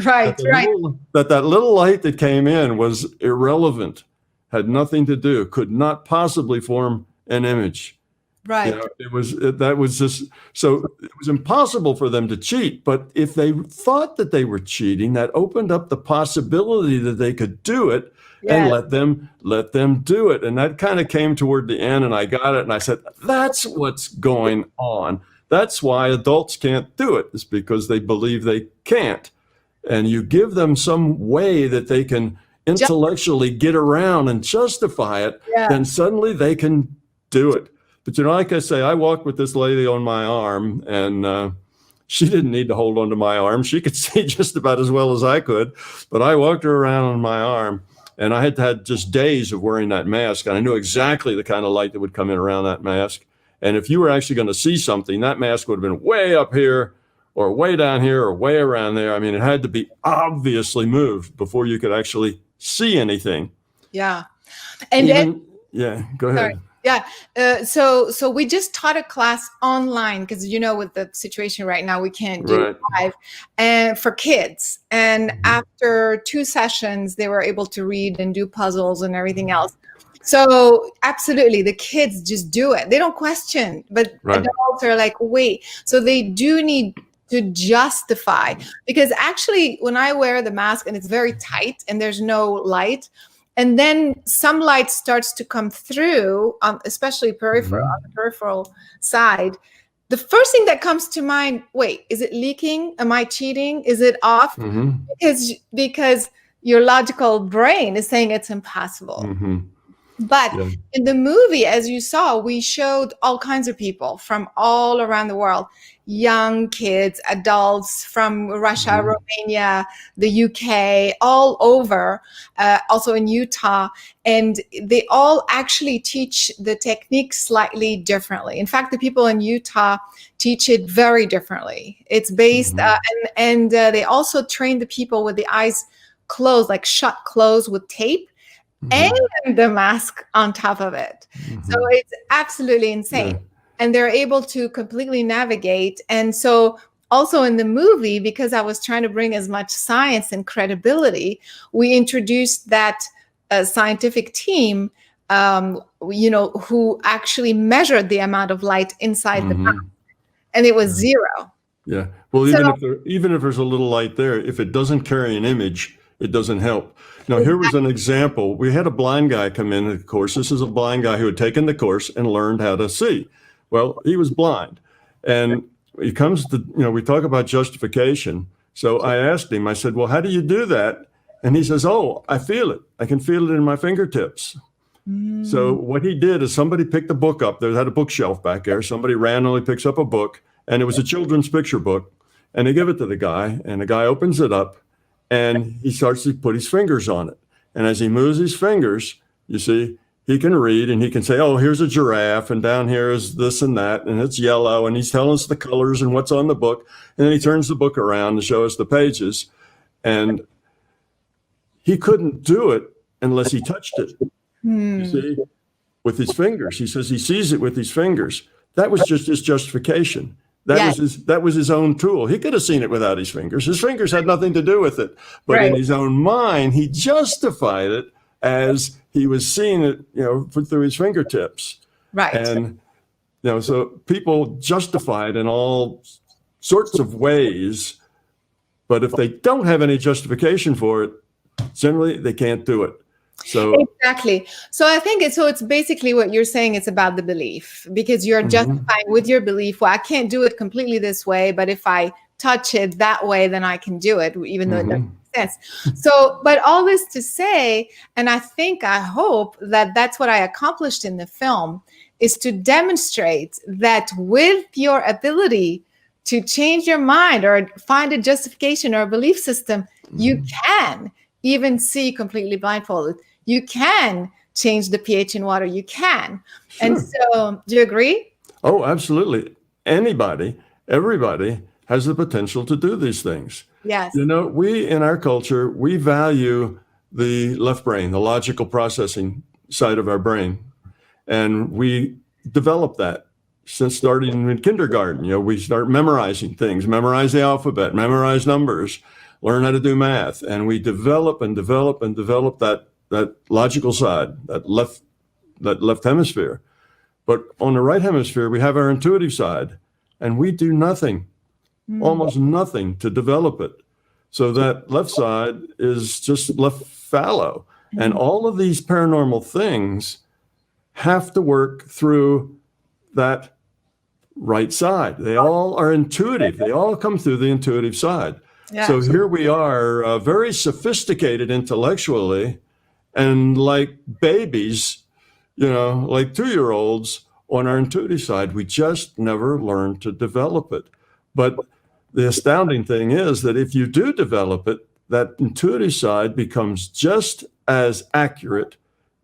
Right. That little light that came in was irrelevant, had nothing to do, could not possibly form an image. Right. It was impossible for them to cheat. But if they thought that they were cheating, that opened up the possibility that they could do it. And let them do it. And that kind of came toward the end, and I got it. And I said, that's what's going on. That's why adults can't do it. It's because they believe they can't. And you give them some way that they can intellectually get around and justify it, then suddenly they can do it. But like I say, I walked with this lady on my arm, and she didn't need to hold onto my arm. She could see just about as well as I could. But I walked her around on my arm. And I had just days of wearing that mask, and I knew exactly the kind of light that would come in around that mask. And if you were actually going to see something, that mask would have been way up here or way down here or way around there. I mean, it had to be obviously moved before you could actually see anything. Yeah. And then, yeah, go ahead. sorry. Yeah. So we just taught a class online because, with the situation right now, we can't do it live, and for kids. And after 2 sessions, they were able to read and do puzzles and everything else. So absolutely, the kids just do it. They don't question, but adults are like, wait. So they do need to justify, because actually when I wear the mask and it's very tight and there's no light, and then some light starts to come through, especially peripheral, on the peripheral side, the first thing that comes to mind, wait, is it leaking? Am I cheating? Is it off? Because your logical brain is saying it's impossible. But in the movie, as you saw, we showed all kinds of people from all around the world, young kids, adults from Russia, Romania, the UK, all over, also in Utah. And they all actually teach the technique slightly differently. In fact, the people in Utah teach it very differently. It's based, and they also train the people with the eyes closed, like shut closed with tape. And the mask on top of it. So it's absolutely insane. And they're able to completely navigate. And so also in the movie, because I was trying to bring as much science and credibility, we introduced that scientific team, who actually measured the amount of light inside the mask. And it was 0. Yeah. Well, even if there's a little light there, if it doesn't carry an image, it doesn't help. Now, here was an example. We had a blind guy come in the course. This is a blind guy who had taken the course and learned how to see. Well, he was blind. And he comes to, we talk about justification. So I asked him, I said, well, how do you do that? And he says, oh, I feel it. I can feel it in my fingertips. So what he did is somebody picked a book up. They had a bookshelf back there. Somebody randomly picks up a book, and it was a children's picture book. And they give it to the guy, and the guy opens it up. And he starts to put his fingers on it. And as he moves his fingers, you see, he can read and he can say, oh, here's a giraffe. And down here is this and that. And it's yellow. And he's telling us the colors and what's on the book. And then he turns the book around to show us the pages. And he couldn't do it unless he touched it. You see, with his fingers. He says he sees it with his fingers. That was just his justification. That was his own tool. He could have seen it without his fingers. His fingers had nothing to do with it. But in his own mind, he justified it as he was seeing it, through his fingertips. Right. And, so people justify it in all sorts of ways. But if they don't have any justification for it, generally they can't do it. So exactly. So I think it's basically what you're saying. It's about the belief, because you're justifying with your belief. Well, I can't do it completely this way, but if I touch it that way, then I can do it, even though it doesn't make sense. So, but all this to say, and I hope that that's what I accomplished in the film, is to demonstrate that with your ability to change your mind or find a justification or a belief system, you can even see completely blindfolded. You can change the pH in water. You can. Sure. And so, do you agree? Oh, absolutely. Everybody has the potential to do these things. Yes. We, in our culture, we value the left brain, the logical processing side of our brain. And we develop that since starting in kindergarten. We start memorizing things, memorize the alphabet, memorize numbers, learn how to do math. And we develop and develop and develop that logical side, that left hemisphere. But on the right hemisphere, we have our intuitive side, and we do nothing, almost nothing to develop it. So that left side is just left fallow. And all of these paranormal things have to work through that right side. They all are intuitive. They all come through the intuitive side. Yeah. So here we are, very sophisticated intellectually, and like babies, like 2-year-olds on our intuitive side, we just never learn to develop it. But the astounding thing is that if you do develop it, that intuitive side becomes just as accurate,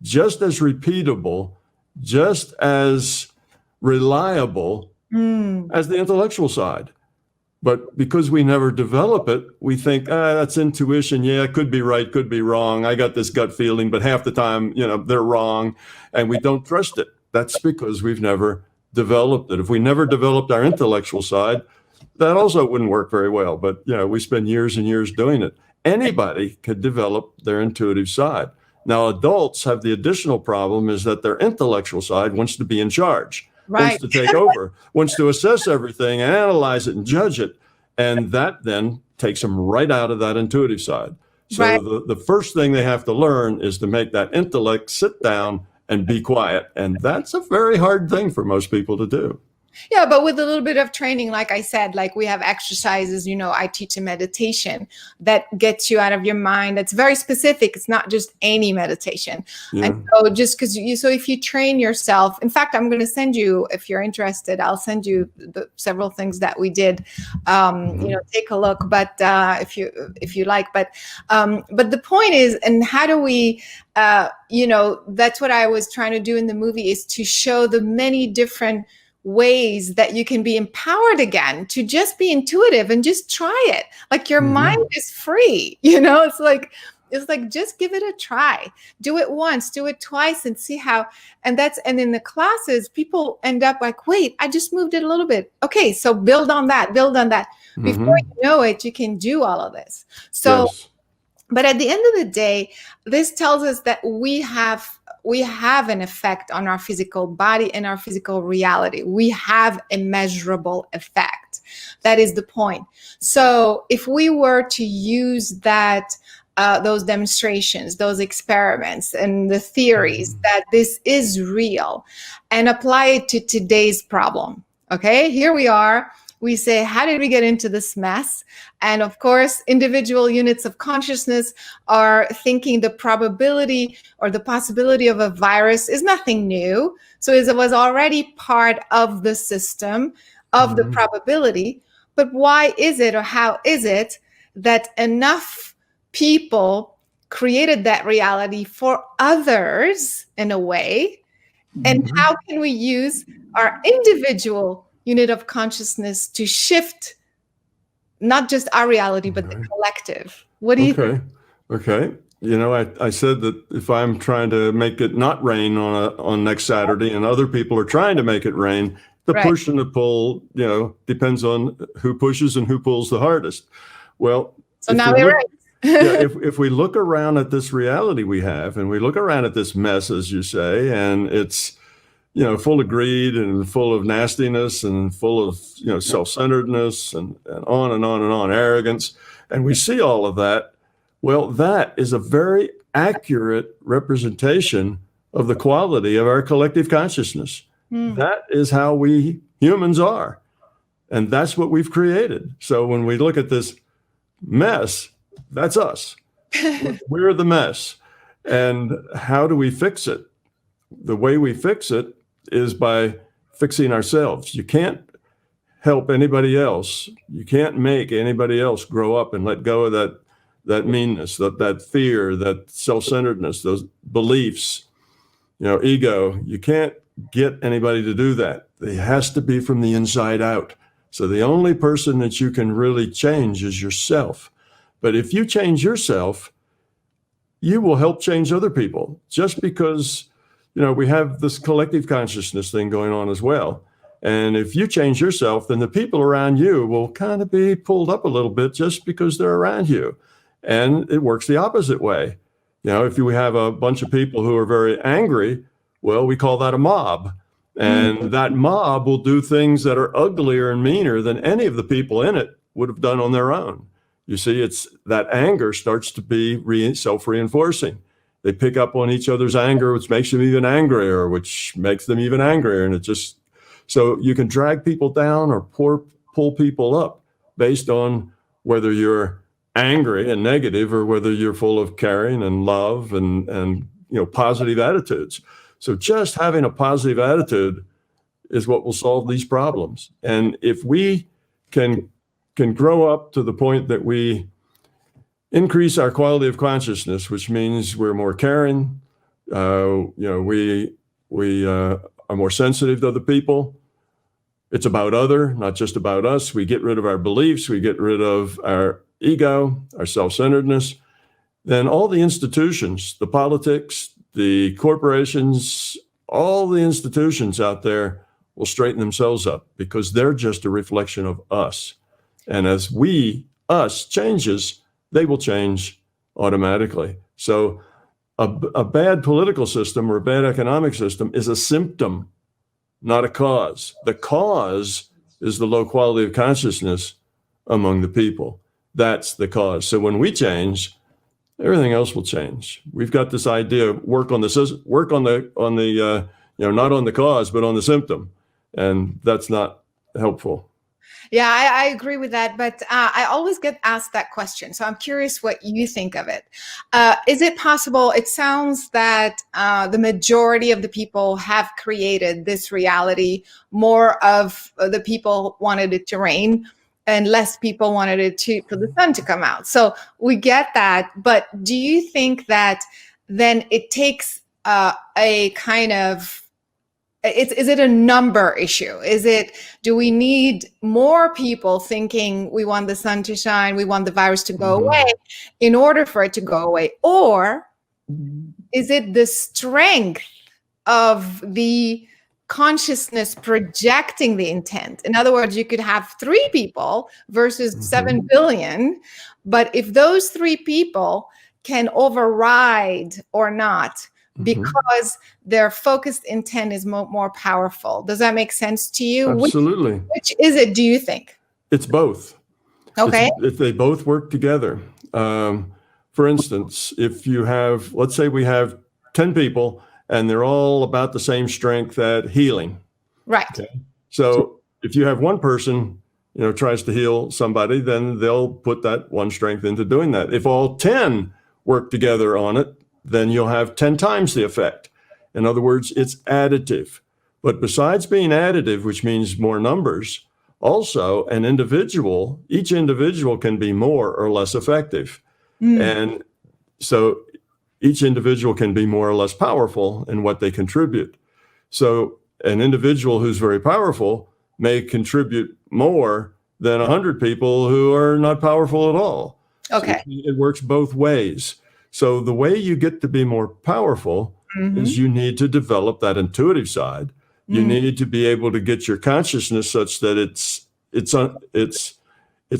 just as repeatable, just as reliable as the intellectual side. But because we never develop it, we think, that's intuition. Yeah, it could be right, could be wrong. I got this gut feeling, but half the time, they're wrong, and we don't trust it. That's because we've never developed it. If we never developed our intellectual side, that also wouldn't work very well. But, we spend years and years doing it. Anybody could develop their intuitive side. Now, adults have the additional problem is that their intellectual side wants to be in charge. Right. Wants to take over, wants to assess everything, analyze it, and judge it. And that then takes them right out of that intuitive side. So Right. the first thing they have to learn is to make that intellect sit down and be quiet. And that's a very hard thing for most people to do. Yeah, but with a little bit of training, like I said, like we have exercises, I teach a meditation that gets you out of your mind. That's very specific. It's not just any meditation. Yeah. And so just because so if you train yourself, in fact, I'm going to send you, if you're interested, I'll send you the several things that we did, take a look, but if you like, but the point is, and how do we, that's what I was trying to do in the movie, is to show the many different ways that you can be empowered again to just be intuitive and just try it. Like your mind is free, it's like just give it a try. Do it once, do it twice, and see how. And in the classes, people end up like, wait, I just moved it a little bit. Okay, so build on that. Before you know it, you can do all of this. So Yes. But at the end of the day, this tells us that we have an effect on our physical body and our physical reality. We have a measurable effect. That is the point. So if we were to use that, those demonstrations, those experiments, and the theories that this is real, and apply it to today's problem, okay? Here we are. We say, how did we get into this mess? And of course, individual units of consciousness are thinking the probability or the possibility of a virus is nothing new. So it was already part of the system of the probability. But why is it, or how is it, that enough people created that reality for others in a way? And how can we use our individual unit of consciousness to shift not just our reality, but the collective? What do you think? Okay. I said that if I'm trying to make it not rain on next Saturday, and other people are trying to make it rain, the Right. push and the pull, depends on who pushes and who pulls the hardest. Well, So if now we we're look- right. if we look around at this reality we have, and we look around at this mess, as you say, and it's full of greed and full of nastiness and full of self-centeredness and on and on and on, arrogance, and we see all of that. Well, that is a very accurate representation of the quality of our collective consciousness. That is how we humans are, and that's what we've created. So when we look at this mess, that's us. We're the mess. And how do we fix it? The way we fix it is by fixing ourselves. You can't help anybody else. You can't make anybody else grow up and let go of that meanness, that fear, that self-centeredness, those beliefs, ego. You can't get anybody to do that. It has to be from the inside out. So the only person that you can really change is yourself. But if you change yourself, you will help change other people, just because we have this collective consciousness thing going on as well. And if you change yourself, then the people around you will kind of be pulled up a little bit just because they're around you. And it works the opposite way. If you have a bunch of people who are very angry, well, we call that a mob. And that mob will do things that are uglier and meaner than any of the people in it would have done on their own. You see, it's that anger starts to be self-reinforcing. They pick up on each other's anger, which makes them even angrier, which makes them even angrier. And so you can drag people down or pull people up based on whether you're angry and negative or whether you're full of caring and love and positive attitudes. So just having a positive attitude is what will solve these problems. And if we can grow up to the point that we increase our quality of consciousness, which means we're more caring. We are more sensitive to other people. It's about other, not just about us. We get rid of our beliefs. We get rid of our ego, our self-centeredness. Then all the institutions, the politics, the corporations, all the institutions out there will straighten themselves up because they're just a reflection of us. And as us changes, they will change automatically. So a bad political system or a bad economic system is a symptom, not a cause. The cause is the low quality of consciousness among the people. That's the cause. So when we change, everything else will change. We've got this idea of work on the not on the cause, but on the symptom. And that's not helpful. Yeah, I agree with that. But I always get asked that question. So I'm curious what you think of it. Is it possible? It sounds that the majority of the people have created this reality. More of the people wanted it to rain and less people wanted it for the sun to come out. So we get that. But do you think that then it takes a kind of, is it a number issue? Do we need more people thinking we want the sun to shine, we want the virus to go away in order for it to go away? Or is it the strength of the consciousness projecting the intent? In other words, you could have 3 people versus 7 billion, but if those 3 people can override or not, because their focused intent is more powerful. Does that make sense to you? Absolutely. Which is it, do you think? It's both. Okay. If they both work together. For instance, let's say we have 10 people and they're all about the same strength at healing. Right. Okay? So if you have one person, tries to heal somebody, then they'll put that one strength into doing that. If all 10 work together on it, then you'll have 10 times the effect. In other words, it's additive. But besides being additive, which means more numbers, also each individual can be more or less effective. And so each individual can be more or less powerful in what they contribute. So an individual who's very powerful may contribute more than 100 people who are not powerful at all. Okay. So it works both ways. So the way you get to be more powerful is you need to develop that intuitive side. You need to be able to get your consciousness such that it's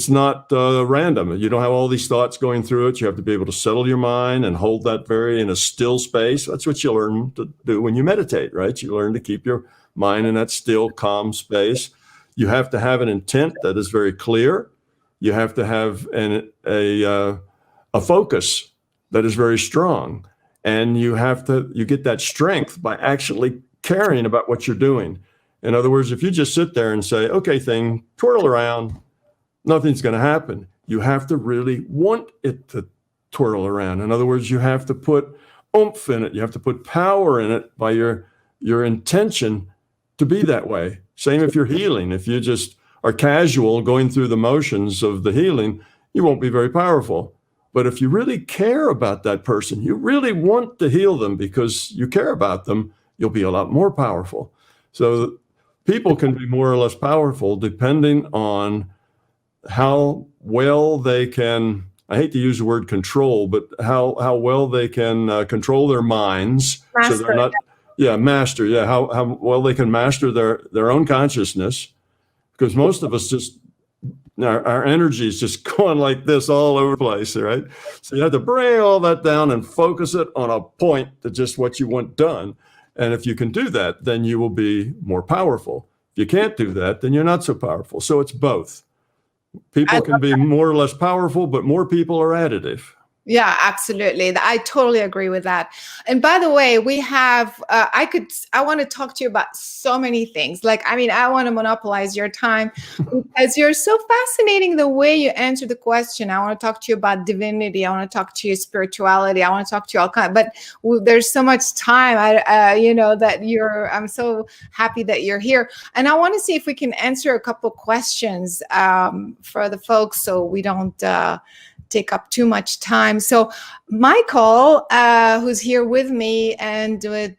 not random. You don't have all these thoughts going through it. You have to be able to settle your mind and hold that in a still space. That's what you learn to do when you meditate, right? You learn to keep your mind in that still, calm space. You have to have an intent that is very clear. You have to have a focus that is very strong. And you get that strength by actually caring about what you're doing. In other words, if you just sit there and say, okay, thing, twirl around, nothing's going to happen. You have to really want it to twirl around. In other words, you have to put oomph in it. You have to put power in it by your intention to be that way. Same if you're healing. If you just are casual going through the motions of the healing, you won't be very powerful. But if you really care about that person, you really want to heal them because you care about them, you'll be a lot more powerful. So people can be more or less powerful depending on how well they can, I hate to use the word control, but how well they can control their minds. Master. So they're not, master. Yeah, how well they can master their own consciousness. Because most of us our energy is just going like this all over the place, right? So you have to bring all that down and focus it on a point to just what you want done. And if you can do that, then you will be more powerful. If you can't do that, then you're not so powerful. So it's both. People can be more or less powerful, but more people are additive. Yeah, absolutely. I totally agree with that. And by the way, we have, I want to talk to you about so many things. I want to monopolize your time because you're so fascinating the way you answer the question. I want to talk to you about divinity. I want to talk to you spirituality. I want to talk to you all kinds, but there's so much time, I'm so happy that you're here. And I want to see if we can answer a couple questions for the folks so we don't take up too much time. So Michael, who's here with me and with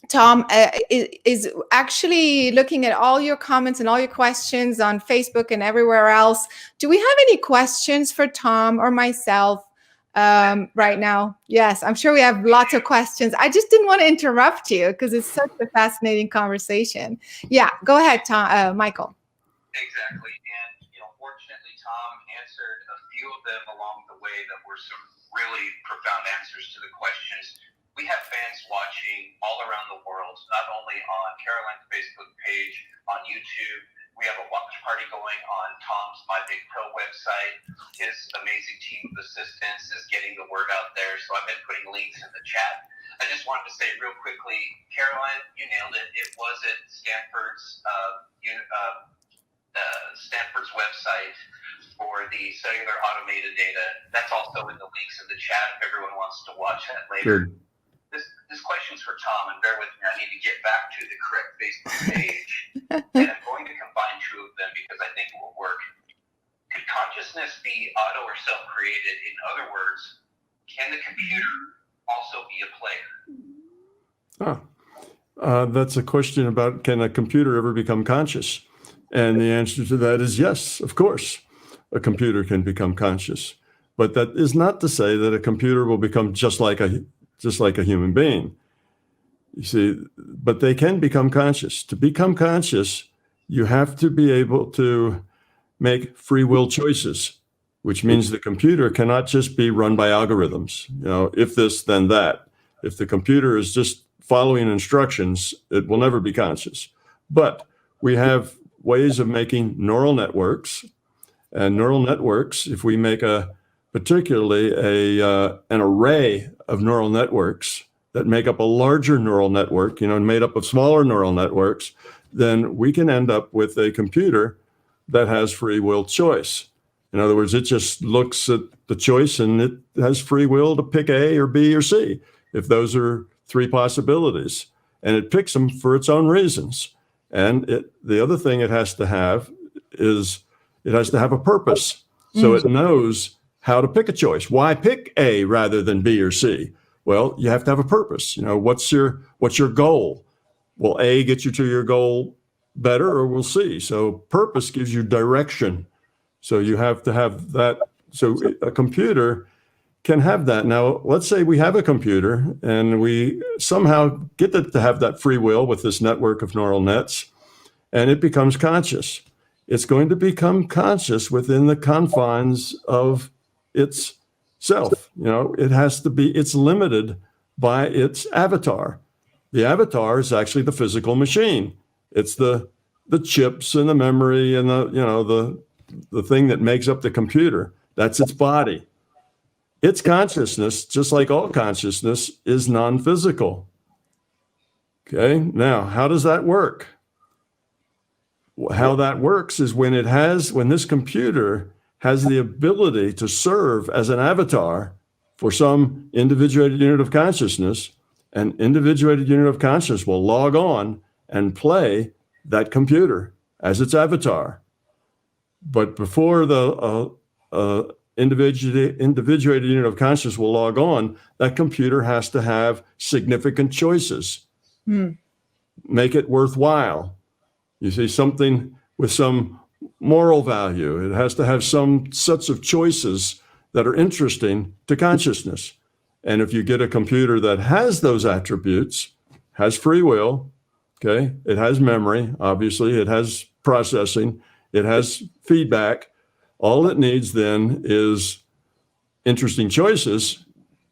Tom is actually looking at all your comments and all your questions on Facebook and everywhere else. Do we have any questions for Tom or myself right now? Yes, I'm sure we have lots of questions. I just didn't want to interrupt you because it's such a fascinating conversation. Yeah, go ahead, Tom, Michael. Exactly. And, fortunately, Tom answered a few of them along the way that were some really profound answers to the questions. We have fans watching all around the world, not only on Caroline's Facebook page, on YouTube. We have a watch party going on Tom's My Big Pro website. His amazing team of assistants is getting the word out there, so I've been putting links in the chat. I just wanted to say real quickly, Caroline, you nailed it. It was at Stanford's website for the cellular automated data. That's also in the links in the chat if everyone wants to watch that later. Good. This question's for Tom, and bear with me, I need to get back to the correct Facebook page. And I'm going to combine two of them because I think it will work. Could consciousness be auto or self-created? In other words, can the computer also be a player? That's a question about, can a computer ever become conscious? And the answer to that is yes, of course, a computer can become conscious. But that is not to say that a computer will become just like a human being. You see, but they can become conscious. To become conscious, you have to be able to make free will choices, which means the computer cannot just be run by algorithms. If this, then that. If the computer is just following instructions, it will never be conscious. But we have ways of making neural networks, and neural networks, if we make particularly an array of neural networks that make up a larger neural network, made up of smaller neural networks, then we can end up with a computer that has free will choice. In other words, it just looks at the choice and it has free will to pick A or B or C, if those are three possibilities. And it picks them for its own reasons. And the other thing it has to have is it has to have a purpose. So it knows how to pick a choice. Why pick A rather than B or C? Well, you have to have a purpose. What's your goal? Will A get you to your goal better, or will C? So purpose gives you direction. So you have to have that. So a computer can have that. Now, let's say we have a computer and we somehow get it to have that free will with this network of neural nets, and it becomes conscious. It's going to become conscious within the confines of its self. It's limited by its avatar. The avatar is actually the physical machine. It's the chips and the memory and the thing that makes up the computer. That's its body. Its consciousness, just like all consciousness, is non-physical. Okay, now how does that work? How that works is when this computer has the ability to serve as an avatar for some individuated unit of consciousness, an individuated unit of consciousness will log on and play that computer as its avatar. But before the individuated unit of consciousness will log on, that computer has to have significant choices. Make it worthwhile. You see, something with some moral value. It has to have some sets of choices that are interesting to consciousness. And if you get a computer that has those attributes, has free will, okay, it has memory, obviously, it has processing, it has feedback, all it needs then is interesting choices.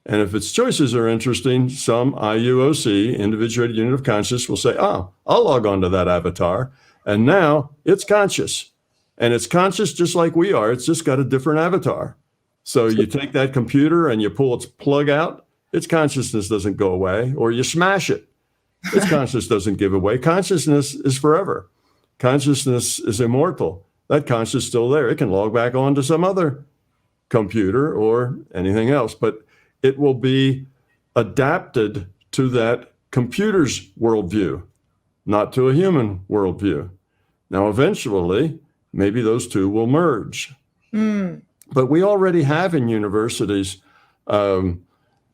And if its choices are interesting, some IUOC, individuated unit of consciousness, will say, I'll log on to that avatar. And now it's conscious. And it's conscious just like we are. It's just got a different avatar. So you take that computer and you pull its plug out, its consciousness doesn't go away, or you smash it. Its consciousness doesn't give away. Consciousness is forever. Consciousness is immortal. That consciousness is still there. It can log back on to some other computer or anything else, but it will be adapted to that computer's worldview, not to a human worldview. Now, eventually, maybe those two will merge. But we already have in universities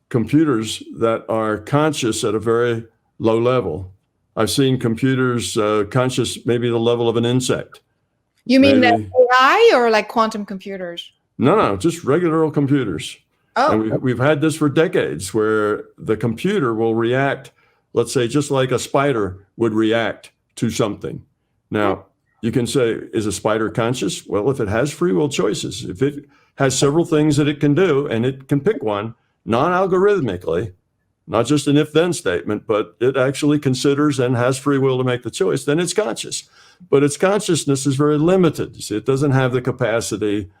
computers that are conscious at a very low level. I've seen computers conscious, maybe the level of an insect. You mean the Maybe. AI or like quantum computers? No, just regular old computers. Oh, And we've had this for decades where the computer will react, let's say, just like a spider would react to something. Now, you can say, is a spider conscious? Well, if it has free will choices, if it has several things that it can do and it can pick one non-algorithmically, not just an if-then statement, but it actually considers and has free will to make the choice, then it's conscious. But its consciousness is very limited. You see, it doesn't have the capacity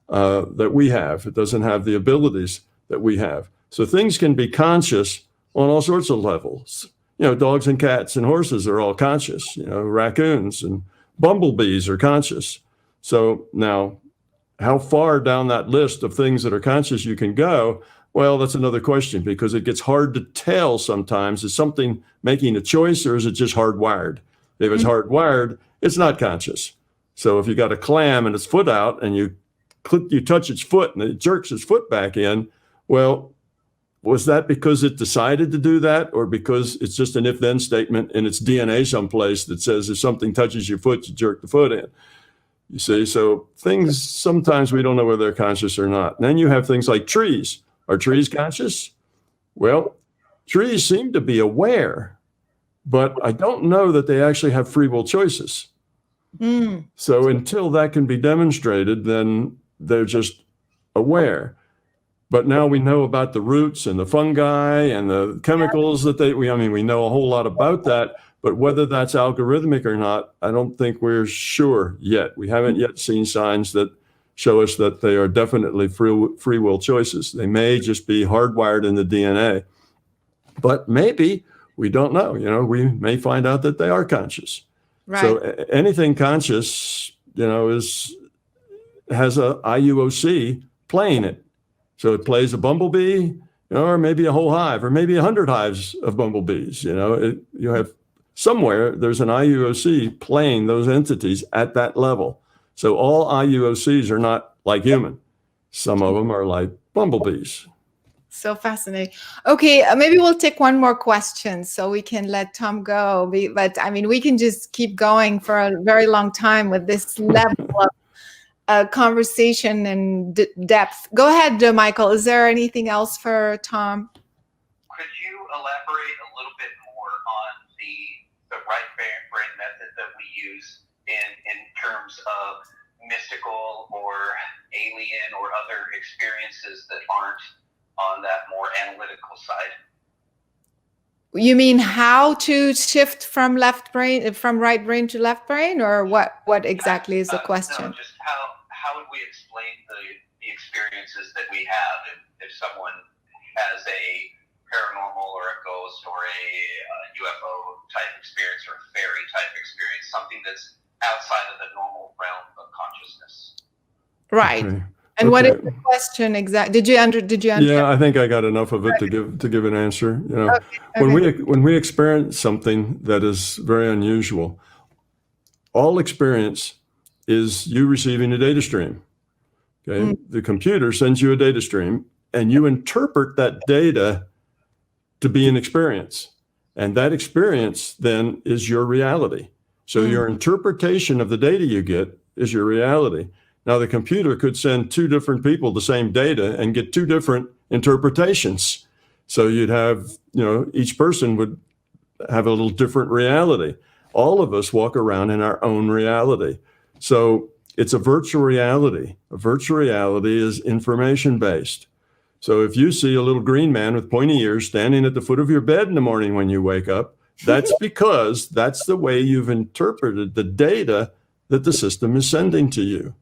that we have. It doesn't have the abilities that we have. So things can be conscious on all sorts of levels. You know, dogs and cats and horses are all conscious. You know, raccoons and bumblebees are conscious. So now, how far down that list of things that are conscious you can go? Well, that's another question, because it gets hard to tell sometimes. Is something making a choice, or is it just hardwired? If it's hardwired, it's not conscious. So if you got a clam and its foot out and you touch its foot and it jerks its foot back in, well, was that because it decided to do that, or because it's just an if-then statement in its DNA someplace that says if something touches your foot, you jerk the foot in? You see, so things, sometimes we don't know whether they're conscious or not. And then you have things like trees. Are trees conscious? Well, trees seem to be aware, but I don't know that they actually have free will choices. So until that can be demonstrated, then they're just aware. But now we know about the roots and the fungi and the chemicals that we know a whole lot about that, but whether that's algorithmic or not, I don't think we're sure yet. We haven't yet seen signs that show us that they are definitely free will choices. They may just be hardwired in the DNA, but maybe, we don't know. You know, we may find out that they are conscious. right. So anything conscious, you know, has a IUOC playing it. So it plays a bumblebee, you know, or maybe a whole hive, or maybe 100 hives of bumblebees. You know, you have somewhere there's an IUOC playing those entities at that level. So all IUOCs are not like human. Some of them are like bumblebees. So fascinating. Okay, maybe we'll take one more question so we can let Tom go. But I mean, we can just keep going for a very long time with this level of conversation and depth. Go ahead, Michael. Is there anything else for Tom? Could you elaborate a little bit more on the right brain method that we use in terms of mystical or alien or other experiences that aren't on that more analytical side? You mean how to shift from right brain to left brain, or what exactly is the question? No, just how would we explain the experiences that we have if someone has a paranormal or a ghost or a UFO type experience or a fairy type experience, something that's outside of the normal realm of consciousness? Right. Okay. And what is the question exactly? Did you understand? Yeah, I think I got enough of it to give an answer. You know, Okay. when we experience something that is very unusual, all experience is you receiving a data stream. Okay, the computer sends you a data stream, and you interpret that data to be an experience, and that experience then is your reality. So your interpretation of the data you get is your reality. Now, the computer could send two different people the same data and get two different interpretations. So you'd have, you know, each person would have a little different reality. All of us walk around in our own reality. So it's a virtual reality. A virtual reality is information-based. So if you see a little green man with pointy ears standing at the foot of your bed in the morning when you wake up, that's because that's the way you've interpreted the data that the system is sending to you.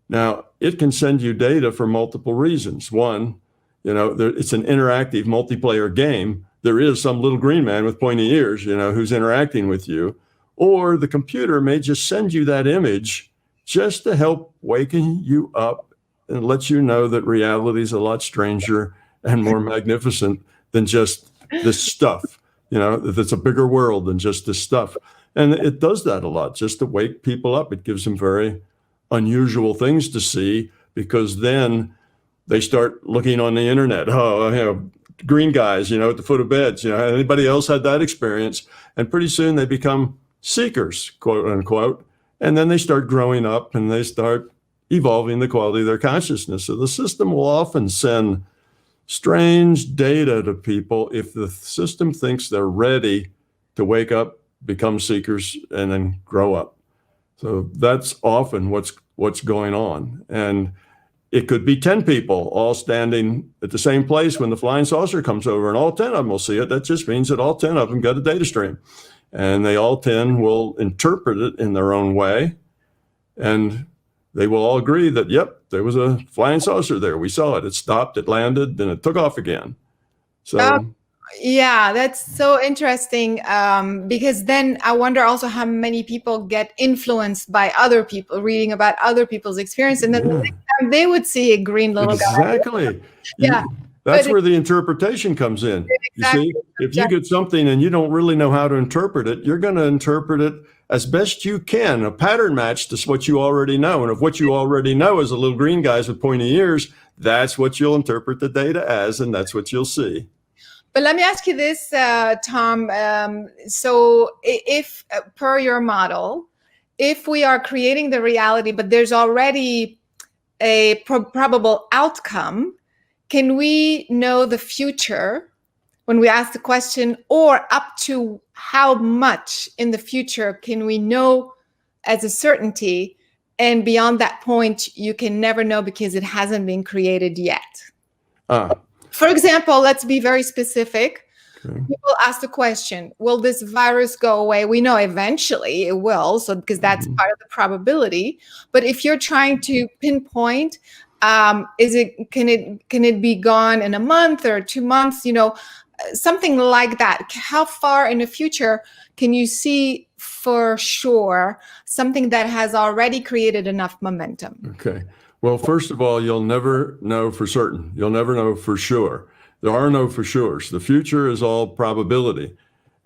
Now, it can send you data for multiple reasons. One, you know, it's an interactive multiplayer game. There is some little green man with pointy ears, you know, who's interacting with you. Or the computer may just send you that image just to help waken you up and let you know that reality is a lot stranger and more magnificent than just this stuff, you know, that it's a bigger world than just this stuff. And it does that a lot just to wake people up. It gives them very unusual things to see, because then they start looking on the internet. Oh, you know, green guys, at the foot of beds. Anybody else had that experience? And pretty soon they become seekers, quote unquote. And then they start growing up and they start evolving the quality of their consciousness. So the system will often send strange data to people if the system thinks they're ready to wake up, become seekers, and then grow up. So that's often what's going on. And it could be 10 people all standing at the same place when the flying saucer comes over, and all 10 of them will see it. That just means that all 10 of them got a data stream, and they all 10 will interpret it in their own way. And they will all agree that, yep, there was a flying saucer there. We saw it. It stopped, it landed, then it took off again. So yeah, that's so interesting, because then I wonder also how many people get influenced by other people, reading about other people's experience, and then the next time they would see a green little guy. Exactly. Yeah. That's where the interpretation comes in. Exactly. You see, if you get something and you don't really know how to interpret it, you're going to interpret it as best you can, a pattern match to what you already know. And if what you already know is a little green guys with pointy ears, that's what you'll interpret the data as, and that's what you'll see. But let me ask you this, Tom. So if, per your model, if we are creating the reality, but there's already a probable outcome, can we know the future when we ask the question, or up to how much in the future can we know as a certainty? And beyond that point, you can never know because it hasn't been created yet. For example, let's be very specific. Okay. People ask the question, will this virus go away? We know eventually it will, so because that's part of the probability. But if you're trying to pinpoint, can it be gone in a month or 2 months, something like that? How far in the future can you see for sure something that has already created enough momentum? Okay. Well, first of all, you'll never know for certain. You'll never know for sure. There are no for sures. The future is all probability.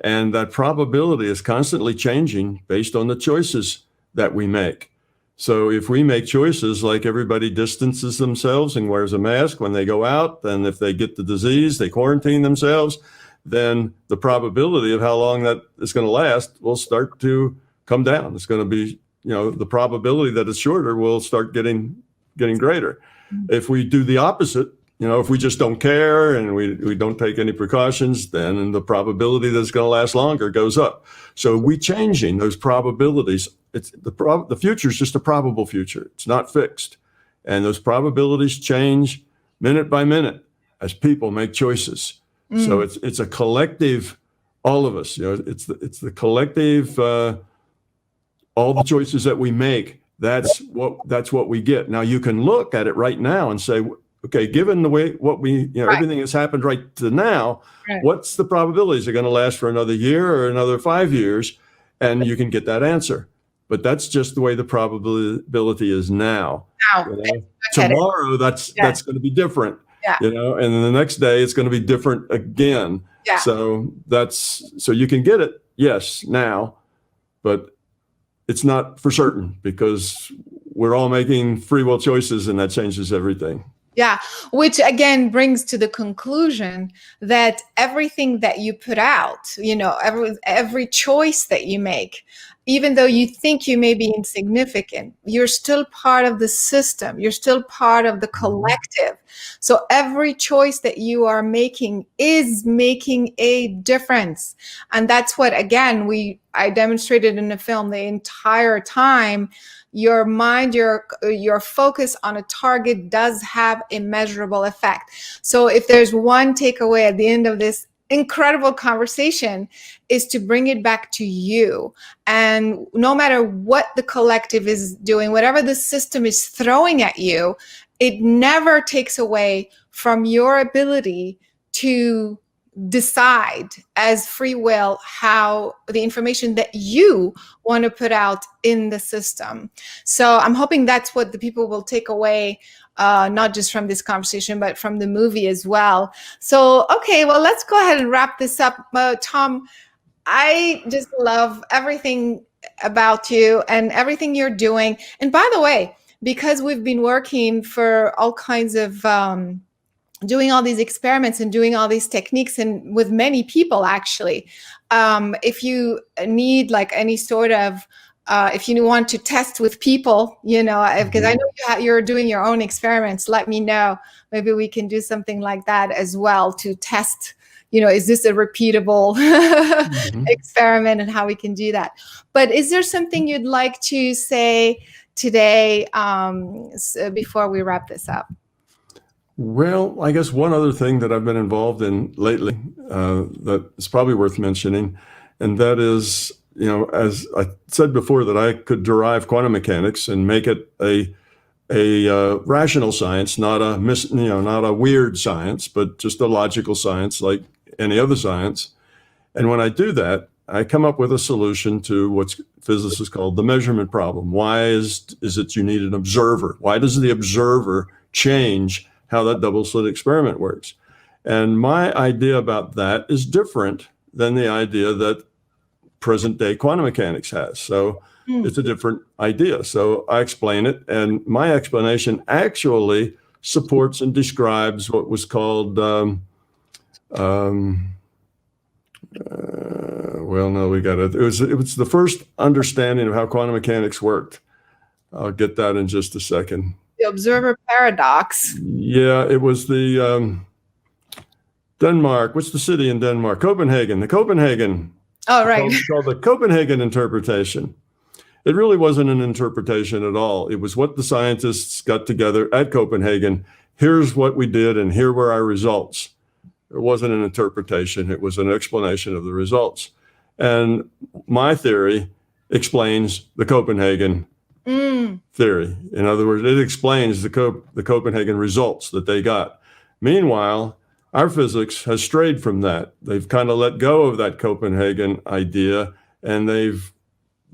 And that probability is constantly changing based on the choices that we make. So if we make choices like everybody distances themselves and wears a mask when they go out, then if they get the disease, they quarantine themselves, then the probability of how long that is going to last will start to come down. It's going to be, the probability that it's shorter will start getting greater. If we do the opposite, if we just don't care and we don't take any precautions, then the probability that it's going to last longer goes up. So we changing those probabilities. It's the future is just a probable future. It's not fixed. And those probabilities change minute by minute as people make choices. So it's a collective, all of us, it's the collective, all the choices that we make. That's what we get. Now you can look at it right now and say, okay, given the way everything has happened right to now, what's the probability? Is it going to last for another year or another 5 years? And you can get that answer. But that's just the way the probability is now. Tomorrow, that's going to be different. And then the next day it's going to be different again. So you can get it, yes, now, but it's not for certain because we're all making free will choices, and that changes everything. Yeah, which again brings to the conclusion that everything that you put out, every choice that you make, even though you think you may be insignificant, you're still part of the system. You're still part of the collective. So every choice that you are making is making a difference. And that's what, again, I demonstrated in the film the entire time. Your mind, your focus on a target does have a measurable effect. So if there's one takeaway at the end of this incredible conversation, is to bring it back to you. And no matter what the collective is doing, whatever the system is throwing at you, it never takes away from your ability to decide as free will how the information that you want to put out in the system. So I'm hoping that's what the people will take away, not just from this conversation, but from the movie as well. So, okay, well, let's go ahead and wrap this up. Tom, I just love everything about you and everything you're doing. And by the way, because we've been working for all kinds of doing all these experiments and doing all these techniques, and with many people actually. If you need like any sort of if you want to test with people, because I know you're doing your own experiments, let me know. Maybe we can do something like that as well to test, is this a repeatable experiment, and how we can do that. But is there something you'd like to say today before we wrap this up? Well, I guess one other thing that I've been involved in lately that is probably worth mentioning, and that is, as I said before, that I could derive quantum mechanics and make it a rational science, not a weird science, but just a logical science like any other science. And when I do that, I come up with a solution to what physicists call the measurement problem. Why is it you need an observer? Why does the observer change how that double slit experiment works? And my idea about that is different than the idea that present day quantum mechanics has. So it's a different idea. So I explain it, and my explanation actually supports and describes what was called, it was the first understanding of how quantum mechanics worked. I'll get that in just a second. The observer paradox. Yeah, it was the Denmark. What's the city in Denmark? Copenhagen. The Copenhagen. Oh, right. Called the Copenhagen interpretation. It really wasn't an interpretation at all. It was what the scientists got together at Copenhagen. Here's what we did, and here were our results. It wasn't an interpretation. It was an explanation of the results. And my theory explains the Copenhagen theory. In other words, it explains the Copenhagen results that they got. Meanwhile, our physics has strayed from that. They've kind of let go of that Copenhagen idea, and they've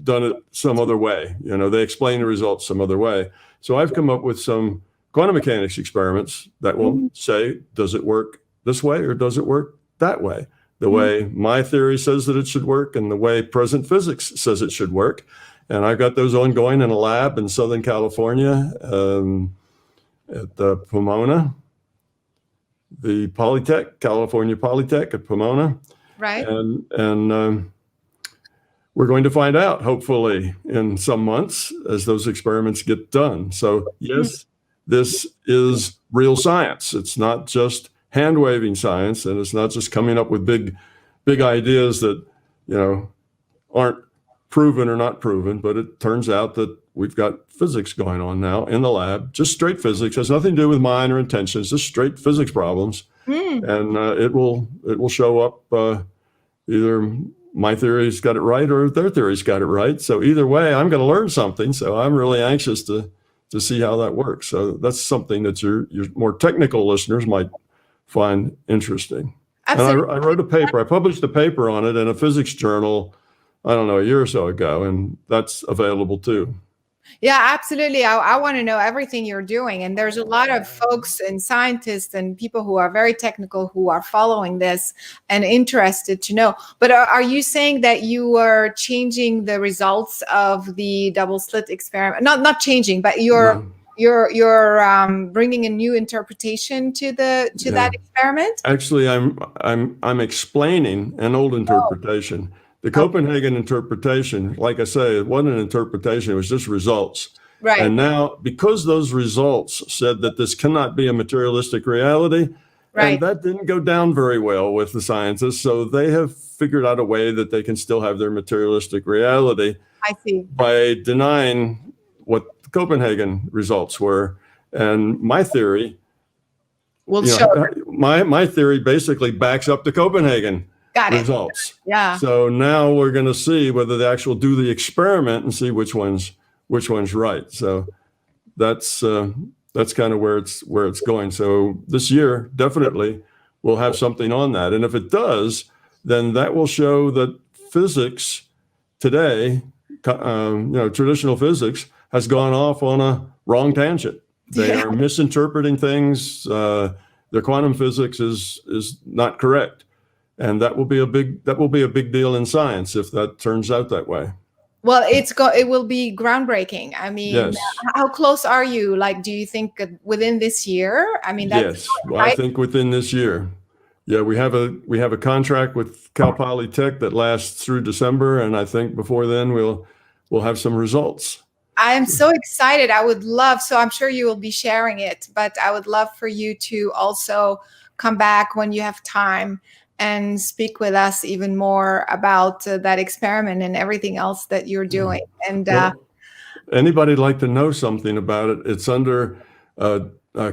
done it some other way. They explain the results some other way. So I've come up with some quantum mechanics experiments that will say, does it work this way or does it work that way? The way my theory says that it should work and the way present physics says it should work. And I've got those ongoing in a lab in Southern California at Pomona, the California Polytech at Pomona. Right. And we're going to find out, hopefully, in some months as those experiments get done. So, yes, this is real science. It's not just hand-waving science, and it's not just coming up with big ideas that, aren't proven or not proven, but it turns out that we've got physics going on now in the lab, just straight physics, has nothing to do with mind or intentions, just straight physics problems. And it will show up either my theory's got it right or their theory's got it right. So either way, I'm going to learn something. So I'm really anxious to see how that works. So that's something that your more technical listeners might find interesting. Absolutely. And I wrote a paper. I published a paper on it in a physics journal, I don't know, a year or so ago, and that's available too. Yeah, absolutely. I want to know everything you're doing. And there's a lot of folks and scientists and people who are very technical who are following this and interested to know. But are you saying that you are changing the results of the double slit experiment? Not changing, but you're bringing a new interpretation to that experiment? Actually, I'm explaining an old interpretation. The Copenhagen interpretation, like I say, it wasn't an interpretation, it was just results. Right. And now, because those results said that this cannot be a materialistic reality, and that didn't go down very well with the scientists, so they have figured out a way that they can still have their materialistic reality. I see. By denying what the Copenhagen results were. And my theory, my theory basically backs up the Copenhagen results. Yeah. So now we're going to see whether they actually do the experiment and see which one's right. So that's kind of where it's going. So this year definitely we'll have something on that, and if it does, then that will show that physics today, traditional physics, has gone off on a wrong tangent. They are misinterpreting things. Their quantum physics is not correct. And that will be a big deal in science if that turns out that way. Well, it will be groundbreaking. I mean, Yes. how close are you? Like, do you think within this year? I mean, that's Yes. Well, I think within this year. Yeah, we have a contract with Cal Poly Tech that lasts through December, and I think before then we'll have some results. I am so excited. I would love, so I'm sure you will be sharing it, but I would love for you to also come back when you have time and speak with us even more about that experiment and everything else that you're doing. And Well, anybody like to know something about it, it's under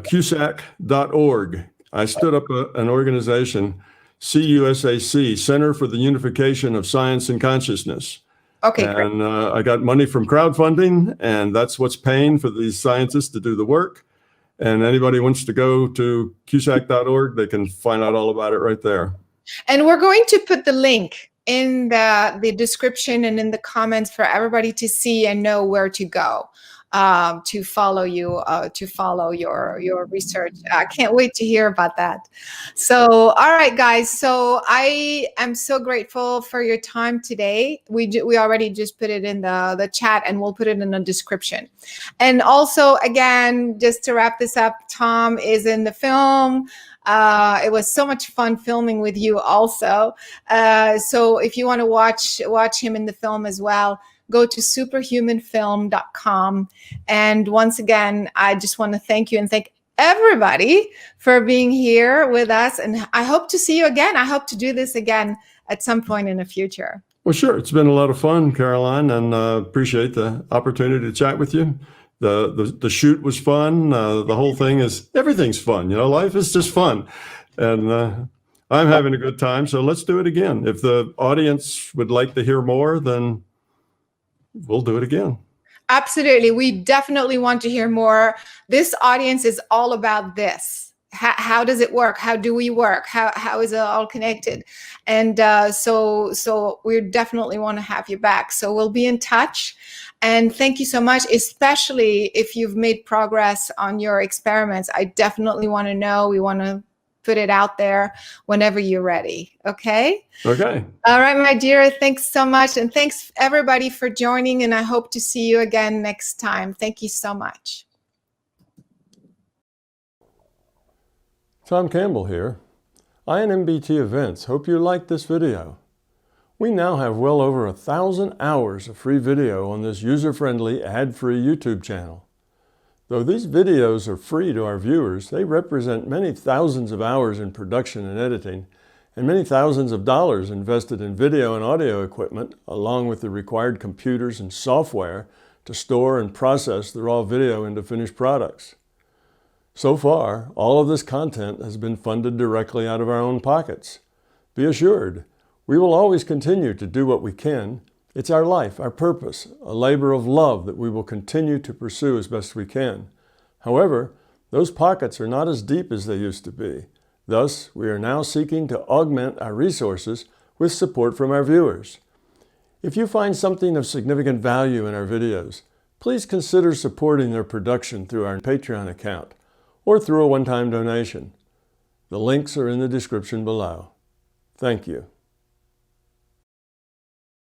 cusack.org. I stood up an organization, CUSAC, Center for the Unification of Science and Consciousness. okay, great. And I got money from crowdfunding, and that's what's paying for these scientists to do the work. And anybody wants to go to cusack.org, they can find out all about it right there. And we're going to put the link in the description and in the comments for everybody to see and know where to go to follow you, to follow your research. I can't wait to hear about that. So, all right, guys. So I am so grateful for your time today. We already just put it in the chat, and we'll put it in the description. And also, again, just to wrap this up, Tom is in the film. It was so much fun filming with you also. So if you want to watch him in the film as well, go to superhumanfilm.com. And once again, I just want to thank you and thank everybody for being here with us. And I hope to see you again. I hope to do this again at some point in the future. Well, sure. It's been a lot of fun, Caroline, and appreciate the opportunity to chat with you. The shoot was fun. The whole thing everything's fun. You know, life is just fun. And I'm having a good time. So let's do it again. If the audience would like to hear more, then we'll do it again. Absolutely. We definitely want to hear more. This audience is all about this. How does it work? How do we work? How is it all connected? And so we definitely want to have you back. So we'll be in touch. And thank you so much, especially if you've made progress on your experiments. I definitely want to know. We want to put it out there whenever you're ready. Okay? Okay. All right, my dear. Thanks so much. And thanks, everybody, for joining. And I hope to see you again next time. Thank you so much. Tom Campbell here. INMBT Events. Hope you liked this video. We now have well over 1,000 hours of free video on this user-friendly, ad-free YouTube channel. Though these videos are free to our viewers, they represent many thousands of hours in production and editing, and many thousands of dollars invested in video and audio equipment, along with the required computers and software to store and process the raw video into finished products. So far, all of this content has been funded directly out of our own pockets. Be assured, we will always continue to do what we can. It's our life, our purpose, a labor of love that we will continue to pursue as best we can. However, those pockets are not as deep as they used to be. Thus, we are now seeking to augment our resources with support from our viewers. If you find something of significant value in our videos, please consider supporting their production through our Patreon account or through a one-time donation. The links are in the description below. Thank you.